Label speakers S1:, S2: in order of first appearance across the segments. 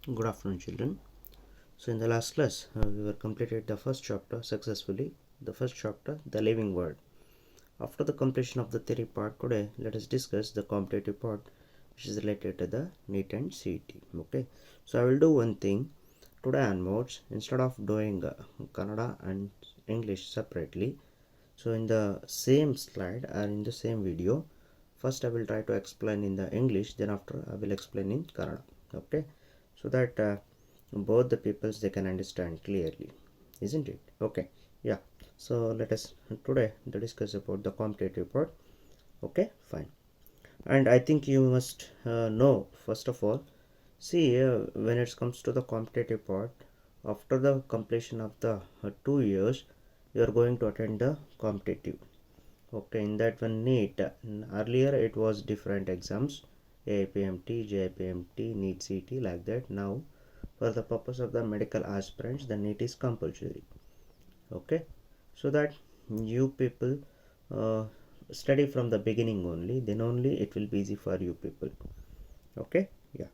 S1: Good afternoon, children. So in the last class, we were completed the first chapter successfully. The first chapter, the living world. After the completion of the theory part today, let us discuss the competitive part, which is related to the NEET and CET. Okay. So I will do one thing today onwards. Instead of doing Kannada and English separately, so in the same slide or in the same video, first I will try to explain in the English. Then after I will explain in Kannada. Okay. So that both the peoples they can understand clearly, isn't it? Okay, yeah. So let us today discuss about the competitive part. Okay, fine. And I think you must know first of all, see when it comes to the competitive part, after the completion of the 2 years, you are going to attend the competitive. Okay, in that one NEET, earlier it was different exams, AIPMT, JIPMT, NEET, CET, like that. Now for the purpose of the medical aspirants, the NEET is compulsory. Okay, so that you people uh, study from the beginning only, then only it will be easy for you people. Okay, yeah.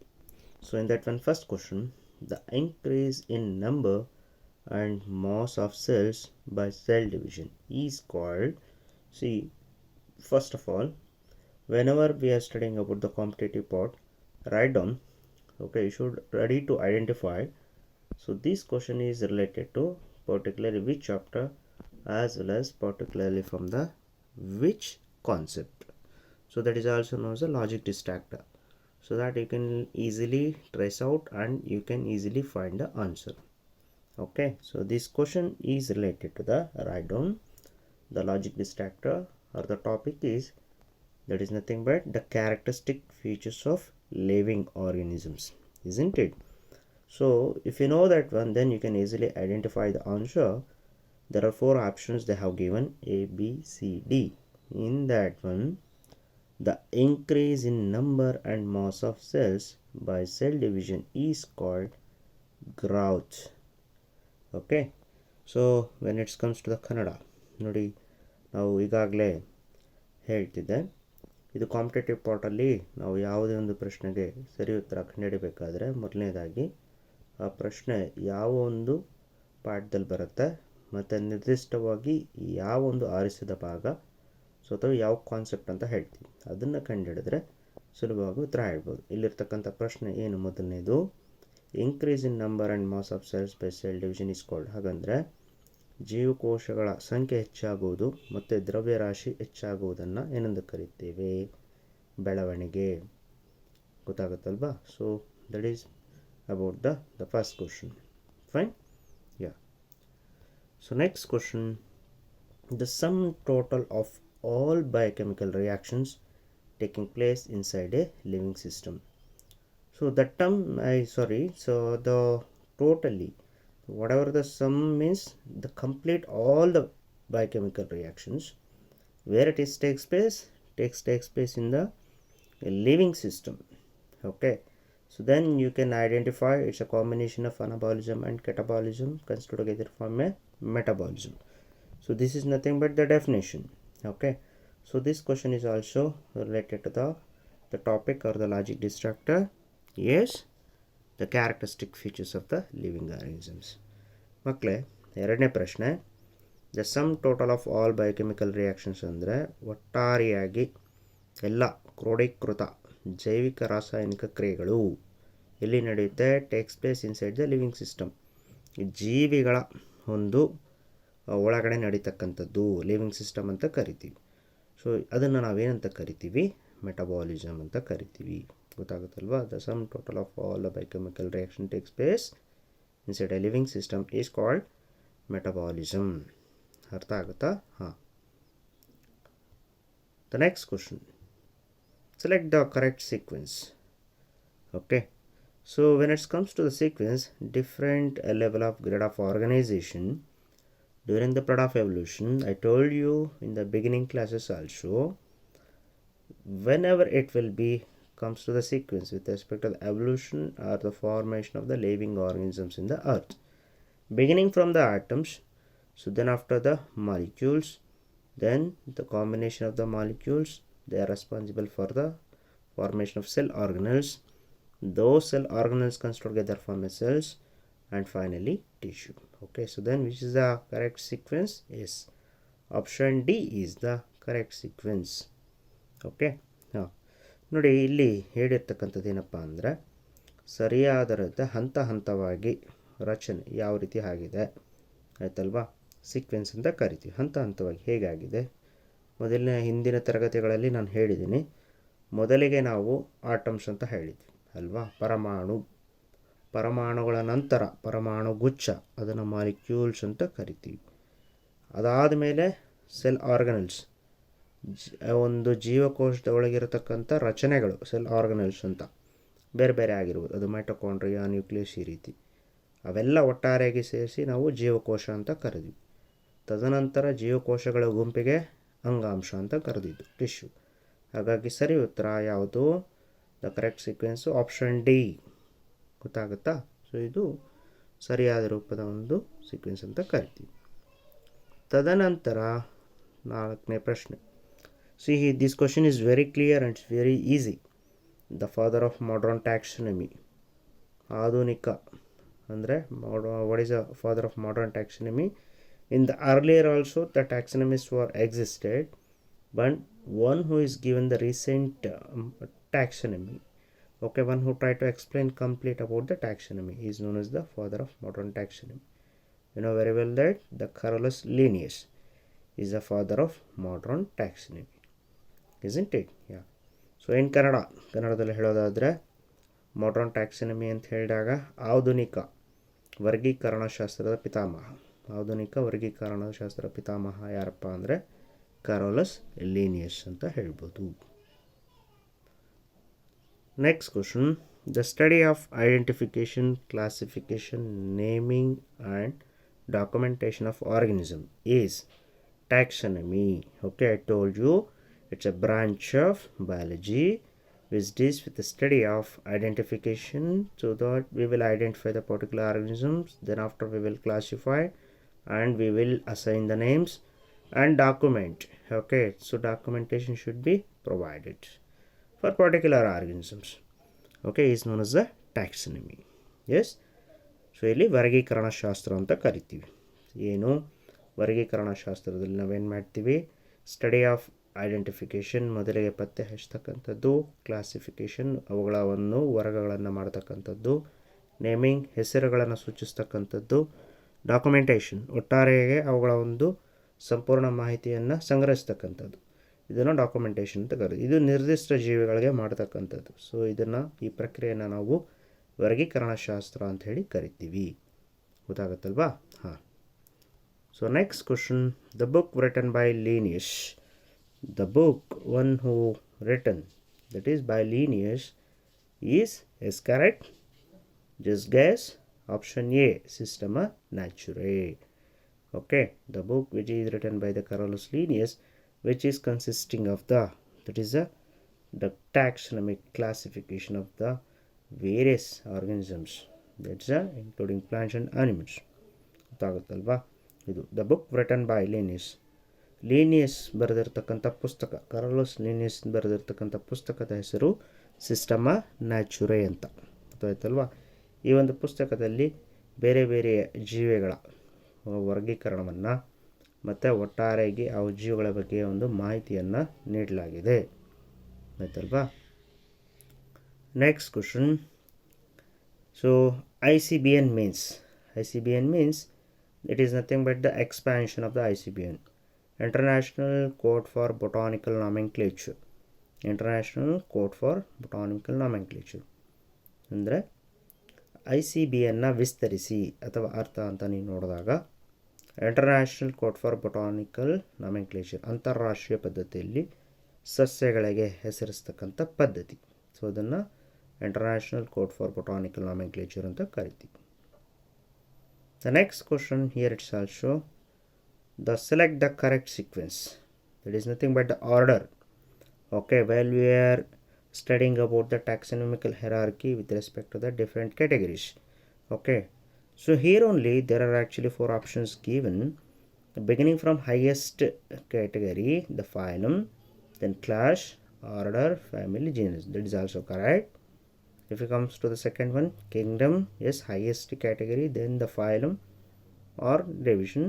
S1: So in that one first question, the increase in number and mass of cells by cell division is called, see, first of all, whenever we are studying about the competitive part, write down, okay, you should ready to identify. So this question is related to particularly which chapter as well as particularly from the which concept. So that is also known as a logic distractor. So that you can easily trace out and you can easily find the answer. Okay, so this question is related to the write down the logic distractor, or the topic is that is nothing but the characteristic features of living organisms, isn't it? So if you know that one, then you can easily identify the answer. There are 4 options they have given, A, B, C, D. In that one, the increase in number and mass of cells by cell division is called growth. Okay, so when it comes to the Kannada, ನೋಡಿ ನಾವು ಈಗಾಗಲೇ ಹೇಳ್ತಿದ್ದೆ, ಇದು competitive ಪಾರ್ಟಲ್ಲಿ ನಾವು ಯಾವುದೇ ಒಂದು ಪ್ರಶ್ನೆಗೆ ಸರಿ ಉತ್ತರ ಕಂಡುಹಿಡಬೇಕಾದ್ರೆ ಮೊದಲನೇದಾಗಿ ಆ ಪ್ರಶ್ನೆ ಯಾವ ಒಂದು ಪಾಠದಲ್ಲಿ ಬರುತ್ತೆ ಮತ್ತು ನಿರ್ದಿಷ್ಟವಾಗಿ ಯಾವ ಒಂದು ಆರಿಸಿದ ಭಾಗ, ಸೊ ಅಥವಾ ಯಾವ ಕಾನ್ಸೆಪ್ಟ್ ಅಂತ ಹೇಳ್ತೀವಿ, ಅದನ್ನು ಕಂಡುಹಿಡಿದ್ರೆ ಸುಲಭವಾಗಿ ಉತ್ತರ ಹೇಳ್ಬೋದು. ಇಲ್ಲಿರ್ತಕ್ಕಂಥ ಪ್ರಶ್ನೆ ಏನು, ಮೊದಲನೇದು increase in number and mass of cells by cell division is called. ಹಾಗಂದರೆ ಜೀವಕೋಶಗಳ ಸಂಖ್ಯೆ ಹೆಚ್ಚಾಗುವುದು ಮತ್ತು ದ್ರವ್ಯರಾಶಿ ಹೆಚ್ಚಾಗುವುದನ್ನು ಏನೆಂದು ಕರಿತೇವೆ? ಬೆಳವಣಿಗೆ. ಗೊತ್ತಾಗುತ್ತಲ್ವಾ? So that is about the first question. Fine, yeah. So next question, the sum total of all biochemical reactions taking place inside a living system. So that term so the totally, whatever the sum means, the complete all the biochemical reactions where it is takes place in the living system. Okay, so then you can identify it's a combination of anabolism and catabolism considered together form a metabolism. So this is nothing but the definition. Okay, so this question is also related to the topic or the logic distractor. Yes, the characteristic features of the living organisms. ಮಕ್ಕಳೇ, ಎರಡನೇ ಪ್ರಶ್ನೆ, the sum total of all biochemical reactions ಅಂದರೆ ಒಟ್ಟಾರೆಯಾಗಿ ಎಲ್ಲ ಕ್ರೋಢೀಕೃತ ಜೈವಿಕ ರಾಸಾಯನಿಕ ಕ್ರಿಯೆಗಳು ಎಲ್ಲಿ ನಡೆಯುತ್ತೆ? Takes place inside the living system. ಜೀವಿಗಳ ಒಂದು ಒಳಗಡೆ ನಡೀತಕ್ಕಂಥದ್ದು ಲಿವಿಂಗ್ ಸಿಸ್ಟಮ್ ಅಂತ ಕರಿತೀವಿ. ಸೊ ಅದನ್ನು ನಾವೇನಂತ ಕರಿತೀವಿ? ಮೆಟಬಾಲಿಸಮ್ ಅಂತ ಕರಿತೀವಿ. ಗೊತ್ತಾಗುತ್ತಲ್ವಾ? The sum total of all the biochemical reaction takes place inside a living system is called metabolism. ಅರ್ಥ ಆಗುತ್ತಾ? ಹಾಂ. The next question, select the correct sequence. Okay, so when it comes to the sequence, different level of grade of organization during the period of evolution, I told you in the beginning classes also, whenever it will be comes to the sequence with respect to the evolution or the formation of the living organisms in the earth, beginning from the atoms, so then after the molecules, then the combination of the molecules, they are responsible for the formation of cell organelles, those cell organelles comes together form a cells, and finally tissue. Okay, so then which is the correct sequence? Yes, option D is the correct sequence. Okay ಹಾಂ, ನೋಡಿ ಇಲ್ಲಿ ಹೇಳಿರ್ತಕ್ಕಂಥದ್ದು ಏನಪ್ಪ ಅಂದರೆ ಸರಿಯಾದ ಹಂತ ಹಂತವಾಗಿ ರಚನೆ ಯಾವ ರೀತಿ ಆಗಿದೆ ಆಯ್ತಲ್ವಾ, ಸೀಕ್ವೆನ್ಸ್ ಅಂತ ಕರಿತೀವಿ. ಹಂತ ಹಂತವಾಗಿ ಹೇಗಾಗಿದೆ, ಮೊದಲನೇ ಹಿಂದಿನ ತರಗತಿಗಳಲ್ಲಿ ನಾನು ಹೇಳಿದ್ದೀನಿ. ಮೊದಲಿಗೆ ನಾವು ಆಟಮ್ಸ್ ಅಂತ ಹೇಳಿದ್ವಿ ಅಲ್ವಾ, ಪರಮಾಣುಗಳ ನಂತರ ಪರಮಾಣು ಗುಚ್ಛ, ಅದನ್ನು ಮಾಲಿಕ್ಯೂಲ್ಸ್ ಅಂತ ಕರಿತೀವಿ. ಅದಾದ ಮೇಲೆ ಸೆಲ್ ಆರ್ಗನಲ್ಸ್, ಒಂದು ಜೀವಕೋಶದ ಒಳಗಿರತಕ್ಕಂಥ ರಚನೆಗಳು ಸೆಲ್ ಆರ್ಗನಲ್ಸ್ ಅಂತ ಬೇರೆ ಬೇರೆ ಆಗಿರ್ಬೋದು. ಅದು ಮೈಟೊಕಾಂಡ್ರಿಯಾ, ನ್ಯೂಕ್ಲಿಯಸ್, ಈ ರೀತಿ ಅವೆಲ್ಲ ಒಟ್ಟಾರೆಯಾಗಿ ಸೇರಿಸಿ ನಾವು ಜೀವಕೋಶ ಅಂತ ಕರೆದ್ವಿ. ತದನಂತರ ಜೀವಕೋಶಗಳ ಗುಂಪಿಗೆ ಅಂಗಾಂಶ ಅಂತ ಕರೆದಿದ್ದು ಟಿಶ್ಯೂ. ಹಾಗಾಗಿ ಸರಿ ಉತ್ತರ ಯಾವುದು? The correct sequence option D. ಗೊತ್ತಾಗುತ್ತಾ? ಸೊ ಇದು ಸರಿಯಾದ ರೂಪದ ಒಂದು ಸೀಕ್ವೆನ್ಸ್ ಅಂತ ಕರಿತೀವಿ. ತದನಂತರ 4ನೇ ಪ್ರಶ್ನೆ. See, this question is very clear and it's very easy. The father of modern taxonomy. ಆಧುನಿಕ ಅಂದರೆ what is the father of modern taxonomy? In the earlier also the taxonomists were existed, but one who is given the recent taxonomy, okay, one who tried to explain complete about the taxonomy is known as the father of modern taxonomy. You know very well that the Carolus Linnaeus is the father of modern taxonomy, isn't it? Yeah. So in ಕನ್ನಡದಲ್ಲಿ ಹೇಳೋದಾದರೆ modern ಟ್ಯಾಕ್ಸನಮಿ ಅಂತ ಹೇಳಿದಾಗ ಆಧುನಿಕ ವರ್ಗೀಕರಣಶಾಸ್ತ್ರದ ಪಿತಾಮಹ ಯಾರಪ್ಪ ಅಂದರೆ ಕಾರೋಲಸ್ Linnaeus ಅಂತ ಹೇಳ್ಬೋದು. Next question. The study of identification, classification, naming and documentation of organism is taxonomy. Okay, I told you it's a branch of biology which deals with the study of identification, so that we will identify the particular organisms, then after we will classify and we will assign the names and document. Okay, so documentation should be provided for particular organisms. Okay, is known as the taxonomy. Yes. So ಇಲ್ಲಿ ವರ್ಗೀಕರಣ ಶಾಸ್ತ್ರ ಅಂತ ಕರಿತೀವಿ. ಏನು ವರ್ಗೀಕರಣ ಶಾಸ್ತ್ರದಲ್ಲಿ ನಾವೇನು ಮಾಡ್ತೀವಿ? ಸ್ಟಡಿ ಆಫ್ ಐಡೆಂಟಿಫಿಕೇಷನ್, ಮೊದಲಿಗೆ ಪತ್ತೆ ಹಚ್ಚತಕ್ಕಂಥದ್ದು. ಕ್ಲಾಸಿಫಿಕೇಷನ್, ಅವುಗಳನ್ನು ವರ್ಗಗಳನ್ನು ಮಾಡ್ತಕ್ಕಂಥದ್ದು. ನೇಮಿಂಗ್, ಹೆಸರುಗಳನ್ನು ಸೂಚಿಸ್ತಕ್ಕಂಥದ್ದು. ಡಾಕ್ಯುಮೆಂಟೇಷನ್, ಒಟ್ಟಾರೆಯಾಗಿ ಅವುಗಳ ಒಂದು ಸಂಪೂರ್ಣ ಮಾಹಿತಿಯನ್ನು ಸಂಗ್ರಹಿಸ್ತಕ್ಕಂಥದ್ದು. ಇದನ್ನು ಡಾಕ್ಯುಮೆಂಟೇಷನ್ ಅಂತ ಕರೀತೀವಿ. ಇದು ನಿರ್ದಿಷ್ಟ ಜೀವಿಗಳಿಗೆ ಮಾಡ್ತಕ್ಕಂಥದ್ದು. ಸೊ ಈ ಪ್ರಕ್ರಿಯೆಯನ್ನು ನಾವು ವರ್ಗೀಕರಣಶಾಸ್ತ್ರ ಅಂತ ಹೇಳಿ ಕರಿತೀವಿ. ಗೊತ್ತಾಗುತ್ತಲ್ವಾ? ಹಾಂ. So next question. The book written by Linnaeus. The book one who written, that is by Linnaeus, is correct? Just guess. Option A, Systema Naturae. Okay, the book which is written by the Carolus Linnaeus, which is consisting of that is the taxonomic classification of the various organisms, that's including plants and animals. ಗೊತ್ತಾಗುತ್ತಲ್ವಾ? ಇದು the book written by Linnaeus ಬರೆದಿರ್ತಕ್ಕಂಥ ಪುಸ್ತಕ, Carolus Linnaeus ಬರೆದಿರ್ತಕ್ಕಂಥ ಪುಸ್ತಕದ ಹೆಸರು Sistema ನ್ಯಾಚುರೇ ಅಂತ. ಗೊತ್ತಾಯ್ತಲ್ವಾ? ಈ ಒಂದು ಪುಸ್ತಕದಲ್ಲಿ ಬೇರೆ ಬೇರೆ ಜೀವಿಗಳ ವರ್ಗೀಕರಣವನ್ನು ಮತ್ತು ಒಟ್ಟಾರೆಯಾಗಿ ಆ ಜೀವಿಗಳ ಬಗ್ಗೆ ಒಂದು ಮಾಹಿತಿಯನ್ನು ನೀಡಲಾಗಿದೆ. ಆಯ್ತಲ್ವಾ? Next question. So ICBN means it is nothing but the expansion of the ICBN, International Code for Botanical Nomenclature. ಅಂದರೆ ICBNನ ವಿಸ್ತರಿಸಿ ಅಥವಾ ಅರ್ಥ ಅಂತ ನೀವು ನೋಡಿದಾಗ ಇಂಟರ್ನ್ಯಾಷನಲ್ ಕೋಡ್ ಫಾರ್ ಬೊಟಾನಿಕಲ್ ನಾಮೆನ್ಕ್ಲೇಚರ್, ಅಂತಾರಾಷ್ಟ್ರೀಯ ಪದ್ಧತಿಯಲ್ಲಿ ಸಸ್ಯಗಳಿಗೆ ಹೆಸರಿಸ್ತಕ್ಕಂಥ ಪದ್ಧತಿ. ಸೊ ಅದನ್ನು ಇಂಟರ್ನ್ಯಾಷನಲ್ ಕೋಡ್ ಫಾರ್ ಬೊಟಾನಿಕಲ್ ನಾಮೆನ್ಕ್ಲೇಚರ್ ಅಂತ ಕರಿತೀವಿ. The next question here it's also the select the correct sequence. That is nothing but the order. Okay, well we are studying about the taxonomical hierarchy with respect to the different categories. Okay, so here only there are actually 4 options given, beginning from highest category, the phylum, then class, order, family, genus. That is also correct. If it comes to the second one, kingdom, yes, highest category, then the phylum or division,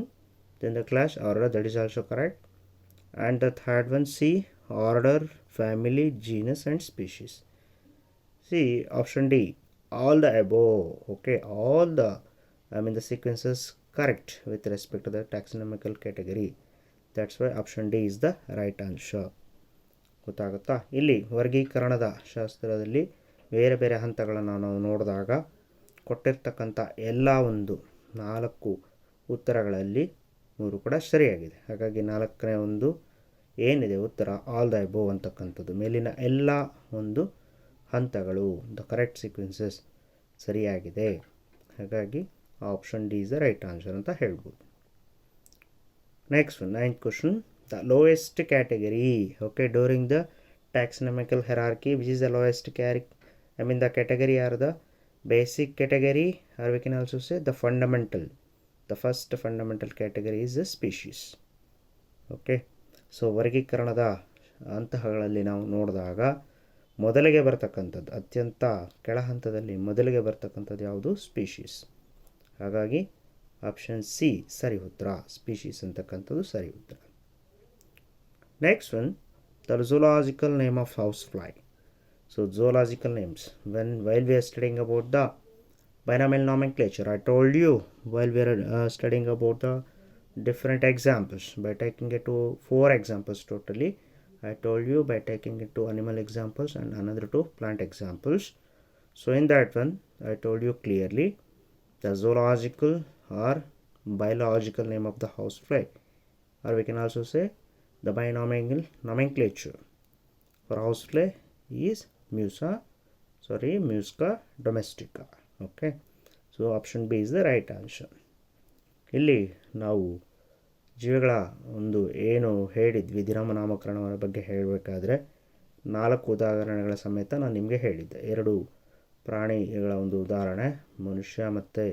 S1: then the class, order, that is also correct. And the third one, C, order, family, genus and species. See, option D, all the above. Okay, all the the sequences correct with respect to the taxonomical category. That's why option D is the right answer. ಗೊತ್ತಾಗುತ್ತಾ? ಇಲ್ಲಿ ವರ್ಗೀಕರಣದ ಶಾಸ್ತ್ರದಲ್ಲಿ ಬೇರೆ ಬೇರೆ ಹಂತಗಳನ್ನು ನಾವು ನೋಡಿದಾಗ ಕೊಟ್ಟಿರ್ತಕ್ಕಂಥ ಎಲ್ಲ ಒಂದು 4 ಉತ್ತರಗಳಲ್ಲಿ 3 ಕೂಡ ಸರಿಯಾಗಿದೆ. ಹಾಗಾಗಿ 4ನೇ ಒಂದು ಏನಿದೆ ಉತ್ತರ ಆಲ್ ದ ಅಬೋವ್ ಅಂತಕ್ಕಂಥದ್ದು, ಮೇಲಿನ ಎಲ್ಲ ಒಂದು ಹಂತಗಳು, ದ ಕರೆಕ್ಟ್ ಸೀಕ್ವೆನ್ಸಸ್ ಸರಿಯಾಗಿದೆ. ಹಾಗಾಗಿ option D is the right answer ಅಂತ ಹೇಳ್ಬೋದು. Next one, 9th question. The lowest category, okay, during the taxonomical hierarchy, which is the lowest the category are the basic category, or we can also say the fundamental. The first fundamental category is the species. Okay, so ವರ್ಗೀಕರಣದ ಹಂತಗಳಲ್ಲಿ ನಾವು ನೋಡಿದಾಗ ಮೊದಲಿಗೆ ಬರ್ತಕ್ಕಂಥದ್ದು, ಅತ್ಯಂತ ಕೆಳ ಹಂತದಲ್ಲಿ ಮೊದಲಿಗೆ ಬರ್ತಕ್ಕಂಥದ್ದು ಯಾವುದು? ಸ್ಪೀಷೀಸ್. ಹಾಗಾಗಿ ಆಪ್ಷನ್ ಸಿ ಸರಿ ಉತ್ತರ, ಸ್ಪೀಷೀಸ್ ಅಂತಕ್ಕಂಥದ್ದು ಸರಿ ಉತ್ತರ. Next one, the zoological name of housefly. So zoological names, while we are studying about the binomial nomenclature, I told you while we are studying about the different examples, by taking it to 4 examples totally. I told you by taking it to animal examples and another to plant examples. So in that one I told you clearly the zoological or biological name of the housefly, or we can also say the binomial nomenclature for housefly is Musca domestica. Okay, so option B is the right answer. ಇಲ್ಲಿ ನಾವು ಜೀವಿಗಳ ಒಂದು ಏನು ಹೇಳಿದ್ವಿ ದಿನನಾಮಕರಣಗಳ ಬಗ್ಗೆ ಹೇಳಬೇಕಾದ್ರೆ 4 ಉದಾಹರಣೆಗಳ ಸಮೇತ ನಾನು ನಿಮಗೆ ಹೇಳಿದ್ದೆ. 2 ಪ್ರಾಣಿಗಳ ಒಂದು ಉದಾಹರಣೆ, ಮನುಷ್ಯ ಮತ್ತು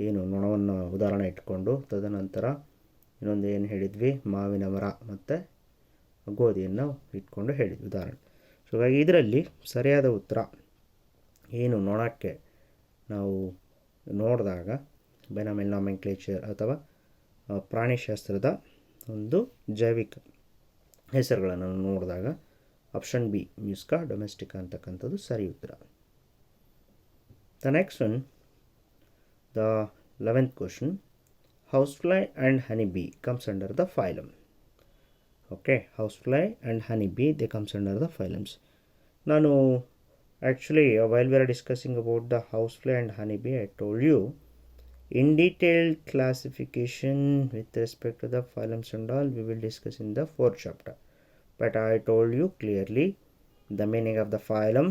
S1: ಏನು ನೊಣವನ್ನು ಉದಾಹರಣೆ ಇಟ್ಕೊಂಡು, ತದನಂತರ ಇನ್ನೊಂದು ಏನು ಹೇಳಿದ್ವಿ, ಮಾವಿನ ಮರ ಮತ್ತು ಗೋಧಿಯನ್ನು ಇಟ್ಕೊಂಡು ಹೇಳಿದ್ವಿ ಉದಾಹರಣೆ. ಸೊ ಹಾಗಾಗಿ ಇದರಲ್ಲಿ ಸರಿಯಾದ ಉತ್ತರ ಏನು ನೊಣಕ್ಕೆ ನಾವು ನೋಡಿದಾಗ ಬೈನಾಮಿಯಲ್ ನಾಮೆನ್ಕ್ಲೇಚರ್ ಅಥವಾ ಪ್ರಾಣಿಶಾಸ್ತ್ರದ ಒಂದು ಜೈವಿಕ ಹೆಸರುಗಳನ್ನು ನೋಡಿದಾಗ ಆಪ್ಷನ್ ಬಿ ಮ್ಯೂಸ್ಕಾ ಡೊಮೆಸ್ಟಿಕಾ ಅಂತಕ್ಕಂಥದ್ದು ಸರಿ ಉತ್ತರ. The next one, the 11th question. Housefly and honeybee comes under the phylum. Okay, housefly and honeybee, they comes under the phylums. Now actually while we are discussing about the housefly and honeybee, I told you in detailed classification with respect to the phylums and all we will discuss in the 4th chapter, but I told you clearly the meaning of the phylum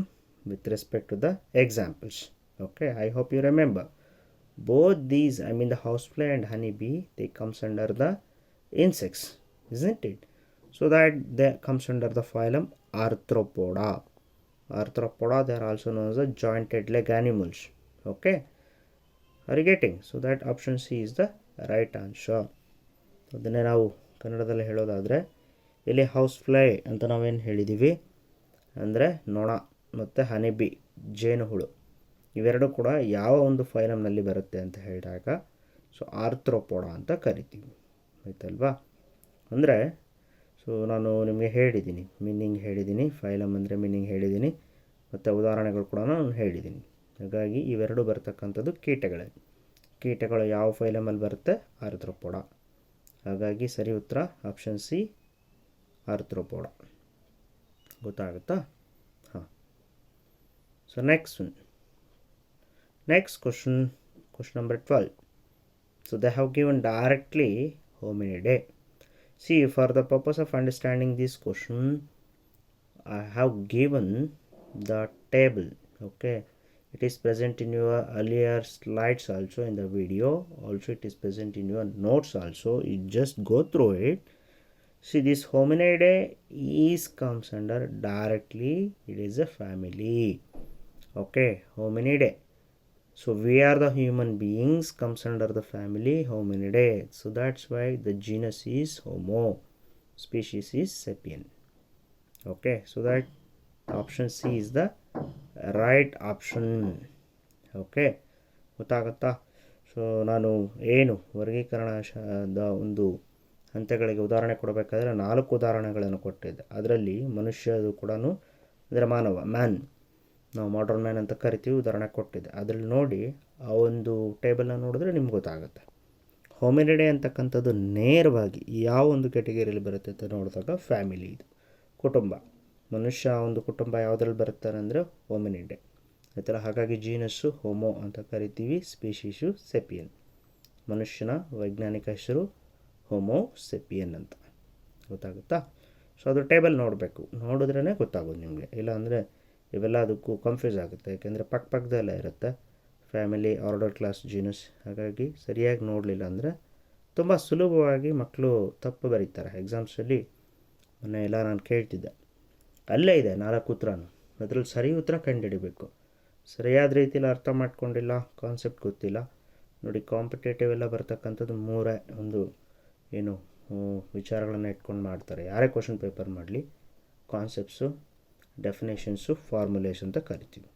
S1: with respect to the examples. Okay, I hope you remember. Both these, the housefly and honeybee, they comes under the insects, isn't it? So that they comes under the phylum Arthropoda. Arthropoda, they are also known as the jointed leg animals. Okay, are you getting? So that option C is the right answer. ಅದನ್ನೇ ನಾವು ಕನ್ನಡದಲ್ಲಿ ಹೇಳೋದಾದರೆ ಇಲ್ಲಿ ಹೌಸ್ಫ್ಲೈ ಅಂತ ನಾವೇನು ಹೇಳಿದ್ದೀವಿ ಅಂದರೆ ನೊಣ ಮತ್ತು ಹನಿಬಿ ಜೇನುಹುಳು, ಇವೆರಡು ಕೂಡ ಯಾವ ಒಂದು ಫೈಲಮ್ನಲ್ಲಿ ಬರುತ್ತೆ ಅಂತ ಹೇಳಿದಾಗ ಸೊ ಆರ್ಥ್ರೋಪೋಡ ಅಂತ ಕರಿತೀವಿ, ಆಯ್ತಲ್ವಾ? ಅಂದರೆ ಸೊ ನಾನು ನಿಮಗೆ ಹೇಳಿದ್ದೀನಿ, ಮೀನಿಂಗ್ ಹೇಳಿದ್ದೀನಿ, ಫೈಲಮ್ ಅಂದರೆ ಮೀನಿಂಗ್ ಹೇಳಿದ್ದೀನಿ, ಮತ್ತು ಉದಾಹರಣೆಗಳು ಕೂಡ ನಾನು ಹೇಳಿದ್ದೀನಿ. ಹಾಗಾಗಿ ಇವೆರಡು ಬರ್ತಕ್ಕಂಥದ್ದು ಕೀಟಗಳು ಯಾವ ಫೈಲಮಲ್ಲಿ ಬರುತ್ತೆ? ಆರ್ಥ್ರೋಪೋಡ. ಹಾಗಾಗಿ ಸರಿ ಉತ್ತರ ಆಪ್ಷನ್ ಸಿ ಆರ್ಥ್ರೋಪೋಡ. ಗೊತ್ತಾಗುತ್ತಾ? ಹಾಂ. So next question number 12. So they have given directly hominidae. See, for the purpose of understanding this question, I have given the table. Okay, it is present in your earlier slides also, in the video also it is present in your notes also. You just go through it. See, this hominidae comes under directly, it is a family. Okay, hominidae. So we are the human beings, comes under the family hominidae. So that's why the genus is Homo, species is Sapien. Okay, so that option C is the right option. Okay, ಗೊತ್ತಾಗುತ್ತಾ? So ನಾನು ಏನು ವರ್ಗೀಕರಣದ ಒಂದು ಹಂತಗಳಿಗೆ ಉದಾಹರಣೆ ಕೊಡಬೇಕಾದ್ರೆ 4 ಉದಾಹರಣೆಗಳನ್ನು ಕೊಟ್ಟಿದ್ದೆ. ಅದರಲ್ಲಿ ಮನುಷ್ಯದು ಕೂಡ ಅಂದರೆ ಮಾನವ, ಮ್ಯಾನ್, ನಾವು ಮಾಡರ್ನ್ ಮ್ಯಾನ್ ಅಂತ ಕರಿತೀವಿ, ಉದಾಹರಣೆ ಕೊಟ್ಟಿದ್ದೆ. ಅದರಲ್ಲಿ ನೋಡಿ ಆ ಒಂದು ಟೇಬಲ್ನ ನೋಡಿದ್ರೆ ನಿಮ್ಗೆ ಗೊತ್ತಾಗುತ್ತೆ. ಹೋಮಿನಿಡೆ ಅಂತಕ್ಕಂಥದ್ದು ನೇರವಾಗಿ ಯಾವ ಒಂದು ಕ್ಯಾಟಗರಿಯಲ್ಲಿ ಬರುತ್ತೆ ಅಂತ ನೋಡಿದಾಗ ಫ್ಯಾಮಿಲಿ, ಇದು ಕುಟುಂಬ. ಮನುಷ್ಯ ಒಂದು ಕುಟುಂಬ ಯಾವುದ್ರಲ್ಲಿ ಬರುತ್ತಾರೆ ಅಂದರೆ ಹೋಮಿನಿಡೆ ಆಯ್ತಲ್ಲ. ಹಾಗಾಗಿ ಜೀನಸ್ಸು ಹೋಮೋ ಅಂತ ಕರಿತೀವಿ, ಸ್ಪೀಶೀಸು ಸೆಪಿಯನ್. ಮನುಷ್ಯನ ವೈಜ್ಞಾನಿಕ ಹೆಸರು ಹೋಮೋ ಸೆಪಿಯನ್ ಅಂತ. ಗೊತ್ತಾಗುತ್ತಾ? ಸೊ ಅದು ಟೇಬಲ್ ನೋಡಬೇಕು, ನೋಡಿದ್ರೇ ಗೊತ್ತಾಗೋದು ನಿಮಗೆ. ಇಲ್ಲಾಂದರೆ ಇವೆಲ್ಲ ಅದಕ್ಕೂ ಕನ್ಫ್ಯೂಸ್ ಆಗುತ್ತೆ, ಯಾಕೆಂದರೆ ಪಕ್ಕದಲ್ಲೇ ಇರುತ್ತೆ ಫ್ಯಾಮಿಲಿ, ಆರ್ಡರ್, ಕ್ಲಾಸ್, ಜೀನಸ್. ಹಾಗಾಗಿ ಸರಿಯಾಗಿ ನೋಡಲಿಲ್ಲ ಅಂದರೆ ತುಂಬ ಸುಲಭವಾಗಿ ಮಕ್ಕಳು ತಪ್ಪು ಬರೀತಾರೆ ಎಕ್ಸಾಮ್ಸಲ್ಲಿ. ಮೊನ್ನೆ ಎಲ್ಲ ನಾನು ಕೇಳ್ತಿದ್ದೆ, ಅಲ್ಲೇ ಇದೆ 4 ಉತ್ತರನೂ, ಅದರಲ್ಲಿ ಸರಿ ಉತ್ತರ ಕಂಡುಹಿಡಿಬೇಕು. ಸರಿಯಾದ ರೀತಿಯಲ್ಲಿ ಅರ್ಥ ಮಾಡ್ಕೊಂಡಿಲ್ಲ, ಕಾನ್ಸೆಪ್ಟ್ ಗೊತ್ತಿಲ್ಲ. ನೋಡಿ, ಕಾಂಪಿಟೇಟಿವ್ ಎಲ್ಲ ಬರ್ತಕ್ಕಂಥದ್ದು 3 ಒಂದು ಏನು ವಿಚಾರಗಳನ್ನು ಇಟ್ಕೊಂಡು ಮಾಡ್ತಾರೆ. ಯಾರೇ ಕ್ವಶನ್ ಪೇಪರ್ ಮಾಡಲಿ, ಕಾನ್ಸೆಪ್ಟ್ಸು, ಡೆಫಿನೇಷನ್ಸು, ಫಾರ್ಮುಲೇಷನ್ ಅಂತ ಕರಿತೀವಿ.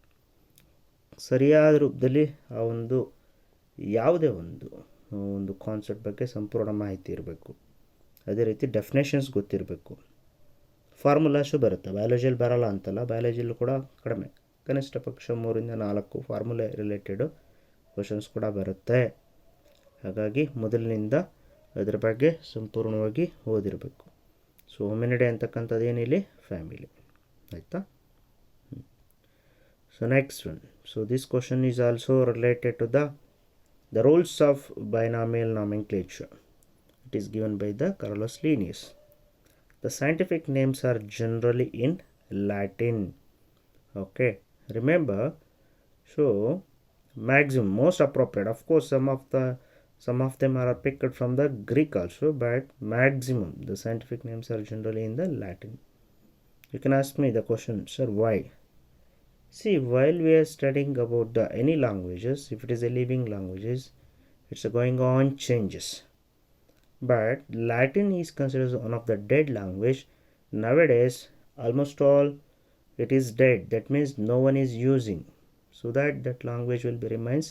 S1: ಸರಿಯಾದ ರೂಪದಲ್ಲಿ ಆ ಒಂದು ಯಾವುದೇ ಒಂದು ಕಾನ್ಸೆಪ್ಟ್ ಬಗ್ಗೆ ಸಂಪೂರ್ಣ ಮಾಹಿತಿ ಇರಬೇಕು. ಅದೇ ರೀತಿ ಡೆಫಿನೇಷನ್ಸ್ ಗೊತ್ತಿರಬೇಕು. ಫಾರ್ಮುಲಾಸು ಬರುತ್ತೆ, ಬಯಾಲಜಿಯಲ್ಲಿ ಬರೋಲ್ಲ ಅಂತಲ್ಲ, ಬಯಾಲಜಿಯಲ್ಲೂ ಕೂಡ ಕಡಿಮೆ, ಕನಿಷ್ಠ ಪಕ್ಷ 3-4 ಫಾರ್ಮುಲೆ ರಿಲೇಟೆಡು ಕ್ವಶನ್ಸ್ ಕೂಡ ಬರುತ್ತೆ. ಹಾಗಾಗಿ ಮೊದಲಿನಿಂದ ಅದರ ಬಗ್ಗೆ ಸಂಪೂರ್ಣವಾಗಿ ಓದಿರಬೇಕು. ಸೊ ಹೋಮಿನಿಡೆ ಅಂತಕ್ಕಂಥದ್ದು ಏನಿಲ್ಲಿ ಫ್ಯಾಮಿಲಿ, ಆಯಿತಾ? So next one. So this question is also related to the rules of binomial nomenclature. It is given by the Carolus Linnaeus. The scientific names are generally in Latin. Okay, remember, so maximum, most appropriate. Of course, some of them are picked from the Greek also, but maximum the scientific names are generally in the Latin. You can ask me the question, sir, why? See, while we are studying about any languages, if it is a living languages, it's going on changes. But Latin is considered one of the dead language. Nowadays, almost all it is dead. That means no one is using. So that language will be remains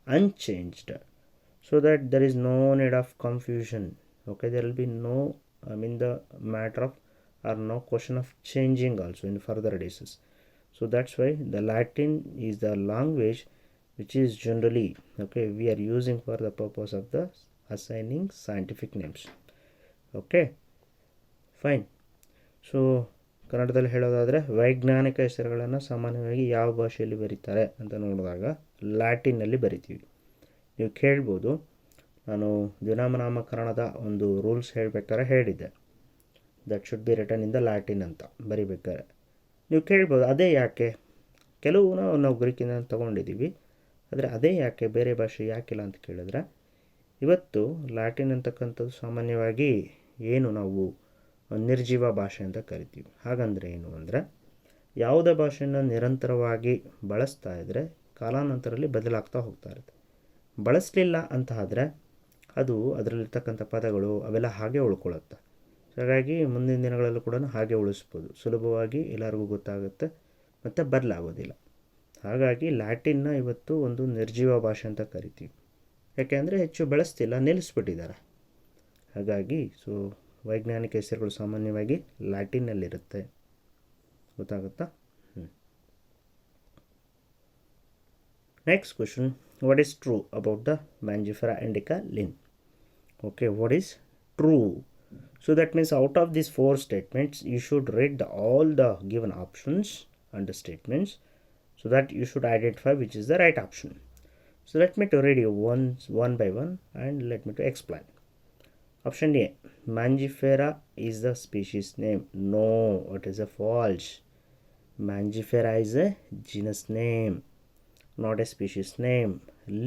S1: unchanged. So that there is no need of confusion. Okay, there will be no, the matter of or no question of changing also in further days. So that's why the Latin is the language which is generally, okay, we are using for the purpose of the assigning scientific names. Okay, fine. So ಕನ್ನಡದಲ್ಲಿ ಹೇಳೋದಾದರೆ ವೈಜ್ಞಾನಿಕ ಹೆಸರುಗಳನ್ನು ಸಾಮಾನ್ಯವಾಗಿ ಯಾವ ಭಾಷೆಯಲ್ಲಿ ಬರೀತಾರೆ ಅಂತ ನೋಡಿದಾಗ ಲ್ಯಾಟಿನ್ನಲ್ಲಿ ಬರಿತೀವಿ. ನೀವು ಕೇಳ್ಬೋದು, ನಾನು ದ್ವಿನಾಮನಾಮಕರಣದ ಒಂದು ರೂಲ್ಸ್ ಹೇಳಬೇಕಾದ್ರೆ ಹೇಳಿದ್ದೆ, that should be return in the Latin ಅಂತ ಬರಿಬೇಕಾದ್ರೆ. ನೀವು ಕೇಳ್ಬೋದು, ಅದೇ ಯಾಕೆ? ಕೆಲವು ನಾವು ಗ್ರೀಕಿಂದ ತೊಗೊಂಡಿದ್ದೀವಿ, ಆದರೆ ಅದೇ ಯಾಕೆ ಬೇರೆ ಭಾಷೆ ಯಾಕಿಲ್ಲ ಅಂತ ಕೇಳಿದ್ರೆ, ಇವತ್ತು ಲ್ಯಾಟಿನ್ ಅಂತಕ್ಕಂಥದ್ದು ಸಾಮಾನ್ಯವಾಗಿ ಏನು ನಾವು ನಿರ್ಜೀವ ಭಾಷೆ ಅಂತ ಕರಿತೀವಿ. ಹಾಗಂದರೆ ಏನು ಅಂದರೆ, ಯಾವುದೇ ಭಾಷೆಯನ್ನು ನಿರಂತರವಾಗಿ ಬಳಸ್ತಾ ಇದ್ದರೆ ಕಾಲಾನಂತರದಲ್ಲಿ ಬದಲಾಗ್ತಾ ಹೋಗ್ತಾ ಇರುತ್ತೆ. ಬಳಸಲಿಲ್ಲ ಅಂತ ಆದರೆ ಅದು ಅದರಲ್ಲಿರ್ತಕ್ಕಂಥ ಪದಗಳು ಅವೆಲ್ಲ ಹಾಗೆ ಉಳ್ಕೊಳ್ಳುತ್ತೆ. ಹಾಗಾಗಿ ಮುಂದಿನ ದಿನಗಳಲ್ಲೂ ಕೂಡ ಹಾಗೆ ಉಳಿಸ್ಬೋದು, ಸುಲಭವಾಗಿ ಎಲ್ಲರಿಗೂ ಗೊತ್ತಾಗುತ್ತೆ ಮತ್ತು ಬದಲಾಗೋದಿಲ್ಲ. ಹಾಗಾಗಿ ಲ್ಯಾಟಿನ್ನ ಇವತ್ತು ಒಂದು ನಿರ್ಜೀವ ಭಾಷೆ ಅಂತ ಕರಿತೀವಿ. ಯಾಕೆಂದರೆ ಹೆಚ್ಚು ಬಳಸ್ತಿಲ್ಲ, ನಿಲ್ಲಿಸ್ಬಿಟ್ಟಿದ್ದಾರೆ. ಹಾಗಾಗಿ ಸೊ ವೈಜ್ಞಾನಿಕ ಹೆಸರುಗಳು ಸಾಮಾನ್ಯವಾಗಿ ಲ್ಯಾಟಿನ್ನಲ್ಲಿರುತ್ತೆ. ಗೊತ್ತಾಗುತ್ತಾ? Next question, what is true about the Mangifera indica Linn? Okay, what is true? So that means out of these 4 statements, you should read all the given options and the statements, so that you should identify which is the right option. So let me to read you one by one and let me to explain. Option A, Mangifera is the species name. No, it is a false. Mangifera is a genus name, not a species name.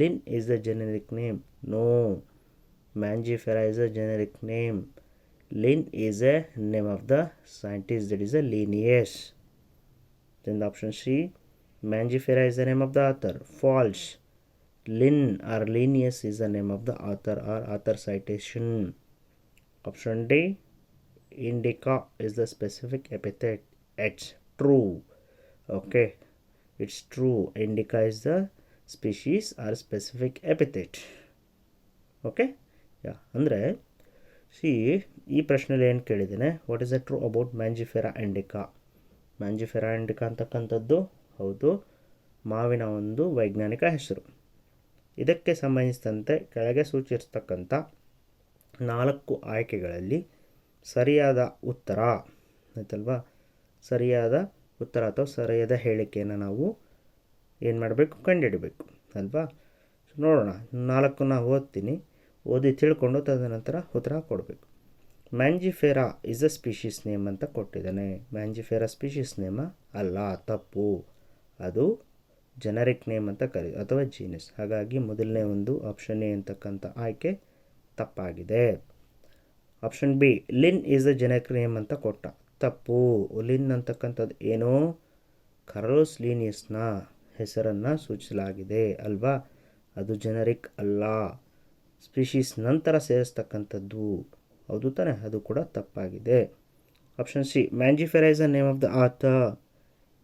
S1: Lin is the generic name. No, Mangifera is a generic name. Lin is a name of the scientist, that is a Linnaeus. Then the option C, Mangifera is the name of the author. False. Lin or Linnaeus is the name of the author or author citation. Option D, Indica is the specific epithet. It's true. Okay, it's true. Indica is the species or specific epithet. Okay, yeah, ಅಂದರೆ see ಈ ಪ್ರಶ್ನೆಯಲ್ಲಿ ಏನು ಕೇಳಿದ್ದೇನೆ, what is the true about Mangifera indica. Mangifera indica ಅಂತಕ್ಕಂಥದ್ದು ಹೌದು ಮಾವಿನ ಒಂದು ವೈಜ್ಞಾನಿಕ ಹೆಸರು. ಇದಕ್ಕೆ ಸಂಬಂಧಿಸಿದಂತೆ ಕೆಳಗೆ ಸೂಚಿಸ್ತಕ್ಕಂಥ 4 ಆಯ್ಕೆಗಳಲ್ಲಿ ಸರಿಯಾದ ಉತ್ತರ ಆಯ್ತಲ್ವಾ, ಸರಿಯಾದ ಉತ್ತರ ಅಥವಾ ಸರಿಯಾದ ಹೇಳಿಕೆಯನ್ನು ನಾವು ಏನು ಮಾಡಬೇಕು, ಕಂಡುಹಿಡಬೇಕು ಅಲ್ವಾ. ಸೊ ನೋಡೋಣ, 4 ನಾನು ಓದ್ತೀನಿ, ಓದಿ ತಿಳ್ಕೊಂಡು ತದನಂತರ ಉತ್ತರ ಕೊಡಬೇಕು. Mangifera is a species name ಅಂತ ಕೊಟ್ಟಿದ್ದಾನೆ. ಮ್ಯಾಂಜಿಫೆರಾ ಸ್ಪೀಷೀಸ್ ನೇಮ ಅಲ್ಲ, ತಪ್ಪು. ಅದು ಜನರಿಕ್ ನೇಮ್ ಅಂತ ಅಥವಾ ಜೀನಸ್. ಹಾಗಾಗಿ ಮೊದಲನೇ ಒಂದು ಆಪ್ಷನ್ ಎ ಅಂತಕ್ಕಂಥ ಆಯ್ಕೆ ತಪ್ಪಾಗಿದೆ. Option B, Lin is a generic name ಅಂತ ಕೊಟ್ಟ, ತಪ್ಪು. ಲಿನ್ ಅಂತಕ್ಕಂಥದ್ದು ಏನೋ ಕರೋಸ್ ಲೀನಿಯಸ್ನ ಹೆಸರನ್ನು ಸೂಚಿಸಲಾಗಿದೆ ಅಲ್ವಾ, ಅದು ಜನರಿಕ್ ಅಲ್ಲ, ಸ್ಪೀಷೀಸ್ ನಂತರ ಸೇರಿಸ್ತಕ್ಕಂಥದ್ದು, ಹೌದು ತಾನೆ, ಅದು ಕೂಡ ತಪ್ಪಾಗಿದೆ. Option C, Mangifera is a name of the author.